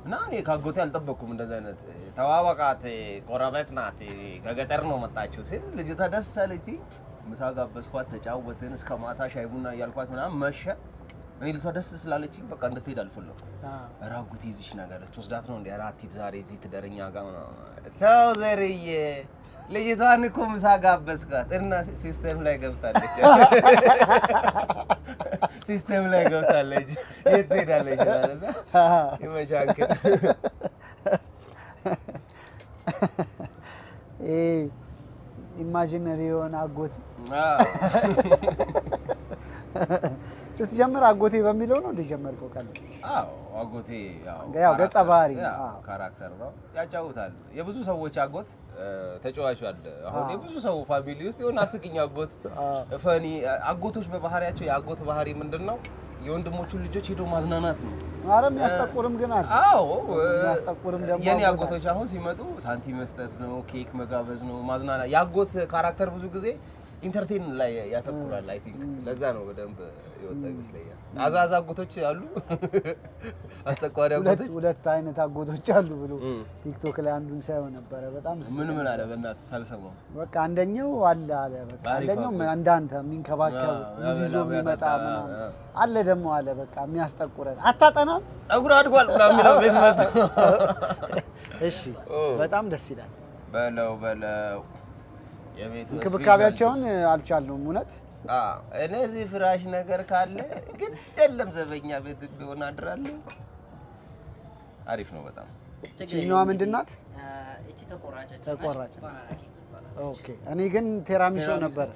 እና እኔ ካጎቴ አልጠበቅኩም እንደዛ አይነት ተዋወቃት ቆረበት ናት ከገጠር ነው መጣችው ሲል ልጅቷ ደስ አለችኝ። ምሳ ጋበዝኳት ተጫወትን እስከ ማታ ሻይ ቡና እያልኳት ምናምን መሸ። እኔ ልጅቷ ደስ ስላለችኝ በቃ እንድትሄድ አልፈለኩም። ኧረ አጎቴ ይዝሽ ነገር ትወስዳት ነው እንዴ? ኧረ አትሂድ ዛሬ እዚህ ትደረኛ ጋር ተው ዘርዬ ልጅቷን እኮ ምሳ ጋበዝኳት እና ሲስተም ላይ ገብታለች ሲስተም ላይ ገብታለች የት ትሄዳለች ማለት ነው ይመቻንከ ኢማጂነሪ የሆነ አጎቴ ስትጀምር አጎቴ በሚለው ነው እንደጀመርከው ካለ? አዎ አጎቴ ያው ገጸ ባህሪ ካራክተር ነው ያጫውታል። የብዙ ሰዎች አጎት ተጫዋቹ አለ። አሁን የብዙ ሰው ፋሚሊ ውስጥ የሆነ አስቂኝ አጎት ፈኒ አጎቶች በባህሪያቸው የአጎት ባህሪ ምንድነው? የወንድሞቹን ልጆች ሄዶ ማዝናናት ነው። አረም ያስጠቁርም ግን አለ። አዎ ያስጠቁርም ደግሞ የኔ አጎቶች አሁን ሲመጡ ሳንቲም መስጠት ነው፣ ኬክ መጋበዝ ነው፣ ማዝናናት። የአጎት ካራክተር ብዙ ጊዜ ኢንተርቴን ላይ ያተኩራል። አይ ቲንክ ለዛ ነው በደንብ የወጣ ይመስለኛል። አዛዛ አጎቶች አሉ አስተቋሪ አጎቶች ሁለት አይነት አጎቶች አሉ ብሎ ቲክቶክ ላይ አንዱን ሳይው ነበረ። በጣም ምን አለ በእናትህ ሳልሰማው በቃ አንደኛው አለ በቃ አንደኛው እንዳንተ የሚንከባከብ ይዞ የሚመጣ ምናምን አለ ደግሞ አለ በቃ የሚያስጠቁረን አታጠናም ጸጉር አድጓል ምናምን የሚለው ቤት መጣ። እሺ በጣም ደስ ይላል። በለው እንክብካቤያቸውን አልቻልነውም እውነት። እነዚህ ፍራሽ ነገር ካለ ግን ደለም ዘበኛ ቤት ቢሆን አድራለሁ። አሪፍ ነው በጣም። እቺኛዋ ምንድን ናት? እቺ ተቆራጭ። ኦኬ እኔ ግን ቴራሚሶ ነበር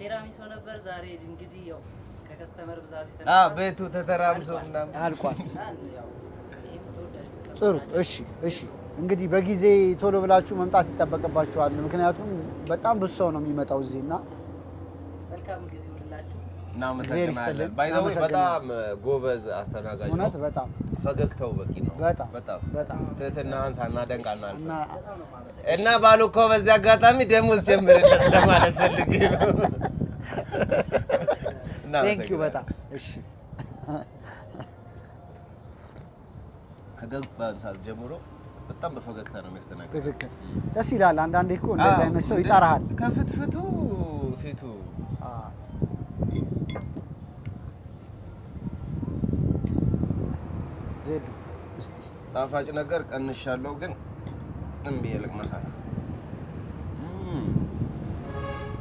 ዛሬ እንግዲህ ያው ከከስተመር ብዛት ቤቱ ተተራምሶ ምናምን አልቋል። ጥሩ እሺ እንግዲህ በጊዜ ቶሎ ብላችሁ መምጣት ይጠበቅባችኋል። ምክንያቱም በጣም ብዙ ሰው ነው የሚመጣው እዚህና መልካም ግቢ ይሁንላችሁ። እናመሰግናለን። ባይ ዘ ወይ በጣም ጎበዝ አስተናጋጅ ነው። እውነት በጣም ፈገግታው በቂ ነው። በጣም ትህትናህን ሳናደንቅ አናልፍም እና ባሉ እኮ በዚህ አጋጣሚ ደሞዝ ጀምርለት ለማለት ፈልጌ ነው። ቴንክ ዩ በጣም እሺ። ከገባ ሰዓት ጀምሮ በጣም በፈገግታ ነው የሚያስተናግደው። ትክክል ደስ ይላል። አንዳንዴ እኮ እንደዚህ አይነት ሰው ይጠራሃል። ከፍትፍቱ ፊቱ ዜዱ እስቲ ጣፋጭ ነገር ቀንሻለሁ ግን እምቢ ልቅመሳት።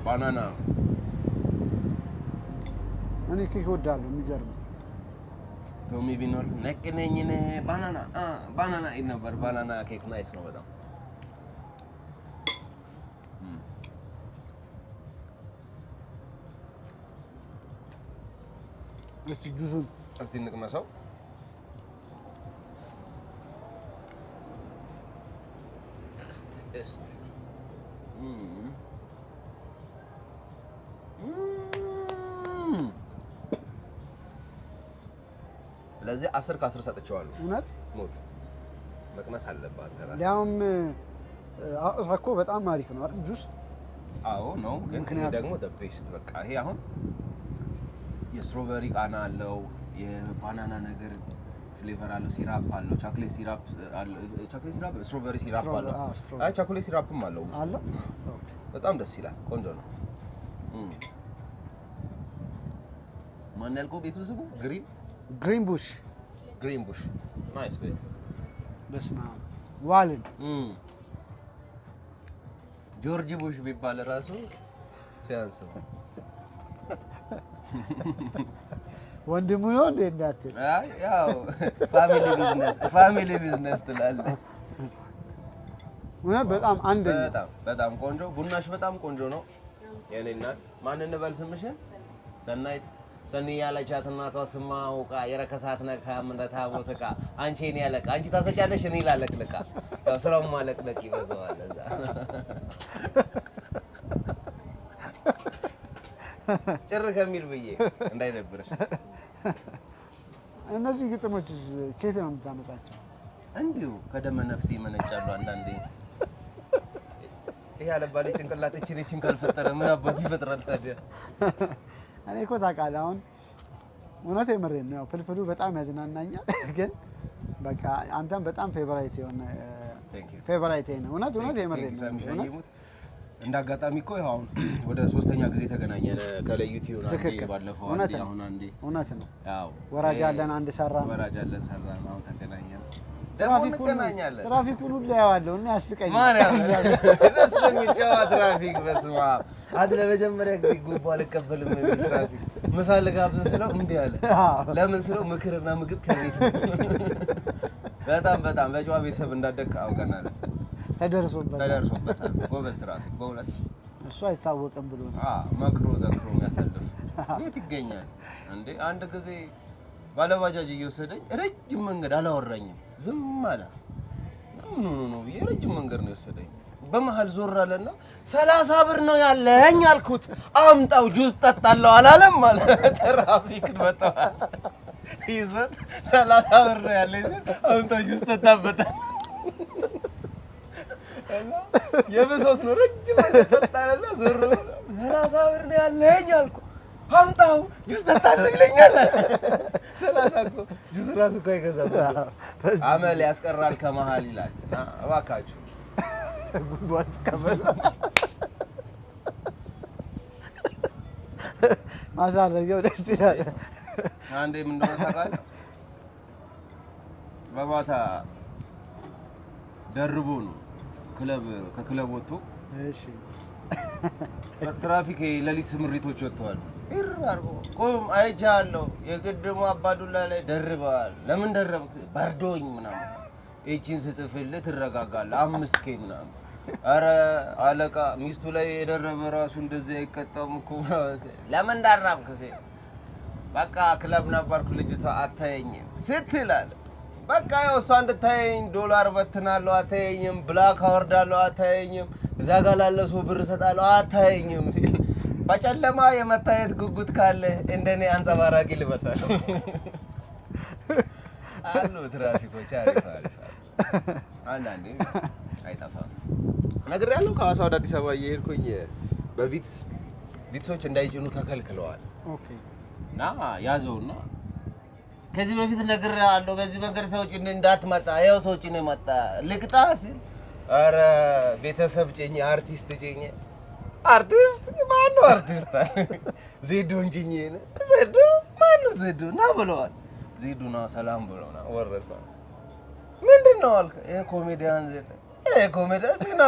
ባናና እኔ ኬክ እወዳለሁ። የሚገርም ቶሚ ቢኖር ነቅነኝን ባናና ይል ነበር። ባናና ኬክ ናይስ ነው በጣም። እስቲ ጁሱን እስቲ እንቅመሰው። እስቲ ለዚህ 10 ከ10 ሰጥቼዋለሁ። እውነት ሞት መቅመስ አለብህ አንተ ራስህ። ያውም እኮ በጣም አሪፍ ነው አይደል ጁስ? አዎ ነው፣ ግን ይሄ ደግሞ the best በቃ ይሄ አሁን የስትሮበሪ ቃና አለው፣ የባናና ነገር ፍሌቨር አለው፣ ሲራፕ አለው፣ ቻክሌት ሲራፕ አለው፣ ቻክሌት ሲራፕ ስትሮበሪ ሲራፕ አለው። አይ ቻክሌት ሲራፕም አለው ውስጥ አለው። በጣም ደስ ይላል። ቆንጆ ነው። ማን ያልከው ቤቱ ስሙ? ግሪን ቡሽ ናይስ ቤት። በስመ አብ ዋልን ጆርጅ ቡሽ ቢባል ራሱ ሲያንስ ነው። ወንድሙ ነው እንዴ? እንዳትል ያው ፋሚሊ ቢዝነስ ትላለህ። በጣም አንደኛ በጣም ቆንጆ ቡናሽ በጣም ቆንጆ ነው። የኔ እናት ማን እንበል ስምሽን? ሰናይት ሰኒ ያለቻት እናቷ ስማ ውቃ የረከሳት ነካ እንደታቦት ዕቃ አንቺ እኔ ያለቃ አንቺ ታሰቂያለሽ እኔ ላለቅልቃ ያው ስራው ማለቅለቅ ይበዛዋል እዛ ጭር ከሚል ብዬ እንዳይደብርሽ እነዚህ ግጥሞችስ ከየት ነው የምታመጣቸው? እንዲሁ ከደመ ነፍስ ይመነጫሉ አንዳንዴ። ይሄ አለባሌ ጭንቅላት እቺን ካልፈጠረ ምን አባቱ ይፈጥራል ታዲያ? እኔ እኮ ታውቃለህ አሁን እውነቴን የምሬን ነው። ያው ፍልፍሉ በጣም ያዝናናኛል፣ ግን በቃ አንተም በጣም ፌቨራይት የሆነ ፌቨራይት ነው። እውነት የምሬን ነው። እንዳጋጣሚ እኮ ያው ወደ 3ኛ ጊዜ ተገናኘን ከለዩቲው አንዴ ባለፈው አንዴ አሁን አንዴ እውነት ነው። ያው ወራጅ አለን አንድ ሰራን አሁን ተገናኘን። ትራፊኩን ሁሉ ያዋለው እና ያስቀኛል። ማን ደስ የሚል ጨዋ ትራፊክ በስመ አብ። አንድ ለመጀመሪያ ጊዜ ጉቦ አልቀበልም የሚል ትራፊክ ምሳ ልጋብዝ ስለው እምቢ አለ። ለምን ስለው ምክርና ምግብ ከቤት በጣም በጨዋ ቤተሰብ እንዳደግ አውቀናል። ተደርሶበታል። ጎበዝ ትራፊክ በእውነት እሱ አይታወቅም ብሎ ነው መክሮ ዘክሮ የሚያሳልፍ የት ይገኛል እንዴ? አንድ ጊዜ ባለባጃጅ እየወሰደኝ ረጅም መንገድ አላወራኝም፣ ዝም አለ። ምን ሆኖ ነው ብዬ ረጅም መንገድ ነው የወሰደኝ። በመሃል ዞር አለና 30 ብር ነው ያለኝ አልኩት። አምጣው ጁስ ጠጣለሁ አላለም ማለት ትራፊክ በጣም ይዘት 30 ብር ነው ያለኝ አምጣው ጁስ ጠጣበታል። እና የበሰውት ነው ረጅም መንገድ ሰጣለና ዞር 30 ብር ነው ያለኝ አልኩ። አምጣው ጁስ ጠጣለሁ ይለኛል። 30 እኮ ጁስ ራሱ እኮ አይገዛም። አመል ያስቀራል ከመሃል ይላል። እባካችሁ ጉድጓድ ከበላ ማሳረጊያው ደስ ይላል። አንዴ ምን እንደሆነ ታውቃለህ? በማታ ደርቦ ነው ከክለብ ወጥቶ እሺ ትራፊክ የሌሊት ስምሪቶች ወጥተዋል። ይራርቦ ቆም አይቻለሁ። የቅድሙ አባዱላ ላይ ደርበዋል። ለምን ደረብክ? በርዶኝ ምናምን። እቺን ስጽፍልህ ትረጋጋለህ 5K ምናምን። አረ አለቃ ሚስቱ ላይ የደረበ ራሱ እንደዚህ አይቀጣም እኮ። ለምን ዳራብክ? በቃ ክለብ ነበርኩ ልጅቷ አታየኝም ስትላል። በቃ ያው እሷ እንድታየኝ ዶላር በትናለሁ አታየኝም፣ ብላክ አወርዳለሁ አታየኝም፣ እዛ ጋር ላለ ሰው ብር እሰጣለሁ አታየኝም። በጨለማ የመታየት ጉጉት ካለ እንደኔ አንጸባራቂ ልበሳል አሉ ትራፊኮች። አሪፍ አንዳንዴ አይጠፋም። ነግሬያለሁ። ከሐዋሳ ወደ አዲስ አበባ እየሄድኩኝ ቪትሶች እንዳይጭኑ ተከልክለዋል። ኦኬ እና ያዘውና ከዚህ በፊት ነግሬሃለሁ በዚህ መንገድ ሰው ጭኔ እንዳትመጣ፣ ይኸው ሰው ጭኔ መጣ ልቅጣ ሲል ኧረ ቤተሰብ ጭኜ አርቲስት ጭኜ አርቲስት ማነው አርቲስት? ዜዶን ጭኜ ዜዶ ማነው ዜዶ ና ብለዋል። ዜዶ ና ሰላም ብለውና ወረድኩ። ምንድን ነው አልክ? ይሄ ኮሜዲያን ዜዶ ኮሜዲያን እስቲ ና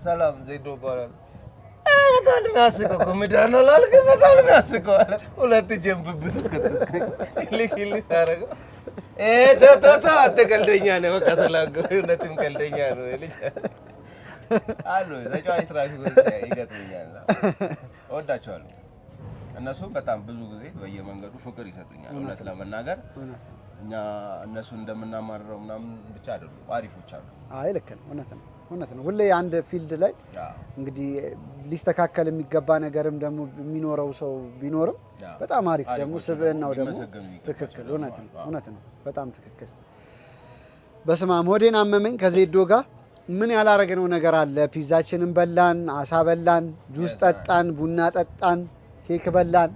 ሰላም ዜዶ ይባላል። በጣም የሚያስቀው ኮሜዲያን ነው ላልክ በጣም የሚያስቀው አለ። ሁለት ጀንብብት እስከተከኝ ልክ አደረገው። ተታ አንተ ቀልደኛ ነህ። በቃ ስላገሩ እውነትም ቀልደኛ ነው ልጅ አሉ። ተጫዋች ትራፊኮች ይገጥሙኛል፣ እወዳቸዋለሁ። እነሱም በጣም ብዙ ጊዜ በየመንገዱ ፍቅር ይሰጡኛል። እውነት ለመናገር እኛ እነሱን እንደምናማርረው ምናምን ብቻ አይደሉም፣ አሪፎች አሉ። አይ ልክ ነው፣ እውነት ነው። ሁሌ አንድ ፊልድ ላይ እንግዲህ ሊስተካከል የሚገባ ነገርም ደግሞ የሚኖረው ሰው ቢኖርም በጣም አሪፍ ደግሞ ስብዕናው ደግሞ ትክክል፣ እውነት ነው፣ በጣም ትክክል። በስመ አብ ሆዴን አመመኝ። ከዜዶ ጋር ምን ያላረገነው ነገር አለ? ፒዛችንን በላን፣ አሳ በላን፣ ጁስ ጠጣን፣ ቡና ጠጣን፣ ኬክ በላን።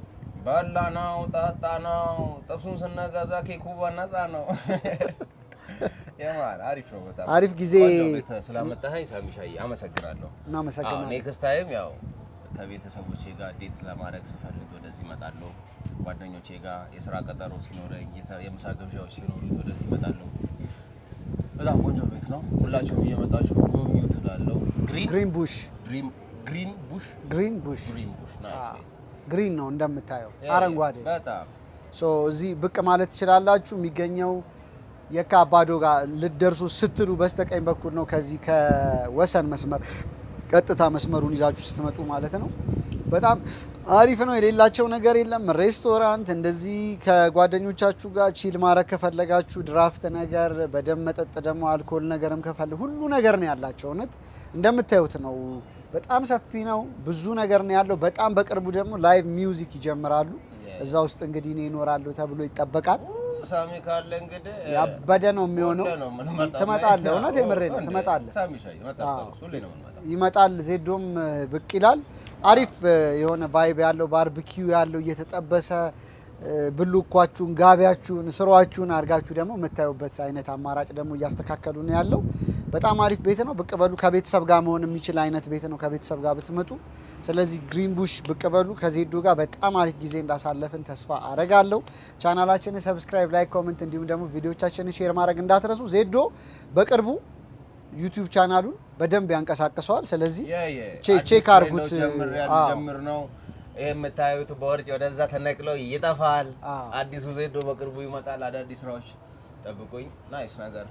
በላናው ጠጣናው። ጥብሱን ስንገዛ ኬኩ በነፃ ነው። የማር አሪፍ ነው። በጣም አሪፍ ጊዜ ስላመጣኸኝ ሳሚሻዬ አመሰግናለሁ። እናመሰግናለን። ኔክስት ታይም ያው ከቤተሰቦቼ ጋር ዴት ለማድረግ ስፈልግ ወደዚህ እመጣለሁ። ጓደኞቼ ጋር የስራ ቀጠሮ ሲኖረኝ፣ የምሳ ግብዣዎች ሲኖሩ ወደዚህ እመጣለሁ። በጣም ቆንጆ ቤት ነው። ሁላችሁም እየመጣችሁ ጎብኙ ትላለሁ። ግሪን ቡሽ ናይስ ቤት። ግሪን ነው እንደምታየው አረንጓዴ በጣም እዚህ ብቅ ማለት ትችላላችሁ። የሚገኘው የካ አባዶ ጋር ልትደርሱ ስትሉ በስተቀኝ በኩል ነው። ከዚህ ከወሰን መስመር ቀጥታ መስመሩን ይዛችሁ ስትመጡ ማለት ነው። በጣም አሪፍ ነው። የሌላቸው ነገር የለም። ሬስቶራንት እንደዚህ ከጓደኞቻችሁ ጋር ቺል ማድረግ ከፈለጋችሁ ድራፍት ነገር፣ በደም መጠጥ ደግሞ አልኮል ነገርም ከፈለጋችሁ ሁሉ ነገር ነው ያላቸው። እውነት እንደምታዩት ነው። በጣም ሰፊ ነው። ብዙ ነገር ነው ያለው። በጣም በቅርቡ ደግሞ ላይቭ ሚውዚክ ይጀምራሉ። እዛ ውስጥ እንግዲህ እኔ እኖራለሁ ተብሎ ይጠበቃል። ሳሚ ካለ እንግዲህ ያበደ ነው የሚሆነው። ትመጣለህ፣ እውነት የምሬን ነው ትመጣለህ። ይመጣል፣ ዜዶም ብቅ ይላል። አሪፍ የሆነ ቫይብ ያለው ባርቢኪው ያለው እየተጠበሰ ብሉኳችሁን ጋቢያችሁን ስሯችሁን አድርጋችሁ ደግሞ የምታዩበት አይነት አማራጭ ደግሞ እያስተካከሉ ነው ያለው። በጣም አሪፍ ቤት ነው። ብቅ በሉ። ከቤተሰብ ጋር መሆን የሚችል አይነት ቤት ነው ከቤተሰብ ጋር ብትመጡ። ስለዚህ ግሪን ቡሽ ብቅ በሉ። ከዜዶ ጋር በጣም አሪፍ ጊዜ እንዳሳለፍን ተስፋ አረጋለሁ። ቻናላችንን ሰብስክራይብ፣ ላይክ፣ ኮሜንት እንዲሁም ደግሞ ቪዲዮቻችንን ሼር ማድረግ እንዳትረሱ። ዜዶ በቅርቡ ዩቲዩብ ቻናሉን በደንብ ያንቀሳቅሰዋል። ስለዚህ ቼክ አድርጉት። ጀምር ነው ይሄ የምታዩት ቦርጭ ወደዛ ተነቅሎ ይጠፋል። አዲሱ ዜዶ በቅርቡ ይመጣል። አዳዲስ ስራዎች ጠብቁኝ። ናይስ ነገር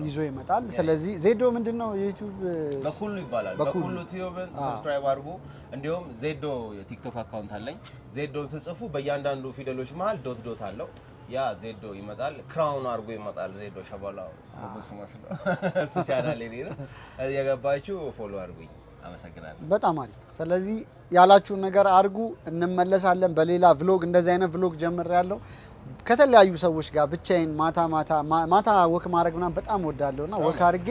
ይዞ ይመጣል። ስለዚህ ዜዶ ምንድነው ዩቲዩብ በኩሉ ይባላል። በኩሉ ቲዩብን ሰብስክራይብ አድርጉ። እንዲሁም ዜዶ የቲክቶክ አካውንት አለኝ። ዜዶን ስጽፉ በእያንዳንዱ ፊደሎች መሃል ዶት ዶት አለው። ያ ዜዶ ይመጣል። ክራውን አድርጎ ይመጣል። ዜዶ ሸበላው ንጉስ መስሎ እሱ ቻናል ላይ ነው። የገባችሁ ፎሎ አድርጉኝ። አመሰግናለሁ። በጣም አሪፍ። ስለዚህ ያላችሁን ነገር አድርጉ። እንመለሳለን በሌላ ቭሎግ። እንደዚህ አይነት ቭሎግ ጀምሬያለሁ ከተለያዩ ሰዎች ጋር ብቻዬን ማታ ወክ ማድረግ ምናምን በጣም ወዳለሁና ወክ አድርጌ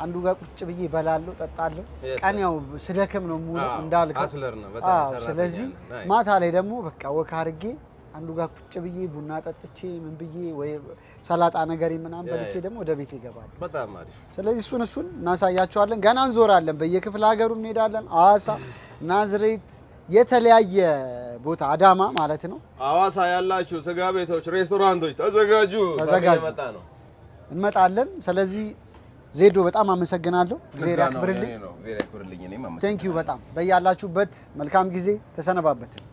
አንዱ ጋር ቁጭ ብዬ በላለሁ፣ ጠጣለሁ። ቀን ያው ስደክም ነው ሙሉ እንዳልከው። ስለዚህ ማታ ላይ ደግሞ በቃ ወክ አድርጌ አንዱ ጋር ቁጭ ብዬ ቡና ጠጥቼ ምን ብዬ ወይ ሰላጣ ነገር ምናምን በልቼ ደግሞ ወደ ቤት ይገባል። በጣም አሪፍ። ስለዚህ እሱን እናሳያቸዋለን። ገና እንዞራለን፣ በየክፍለ ሀገሩ እንሄዳለን። ሐዋሳ፣ ናዝሬት፣ የተለያየ ቦታ አዳማ ማለት ነው። ሐዋሳ ያላችሁ ስጋ ቤቶች፣ ሬስቶራንቶች ተዘጋጁ። ነው እንመጣለን። ስለዚህ ዜዶ በጣም አመሰግናለሁ። እግዚአብሔር ያክብርልኝ። እግዚአብሔር ያክብርልኝ። እኔም አመሰግናለሁ። ቴንክ ዩ በጣም በያላችሁበት መልካም ጊዜ። ተሰነባበትን።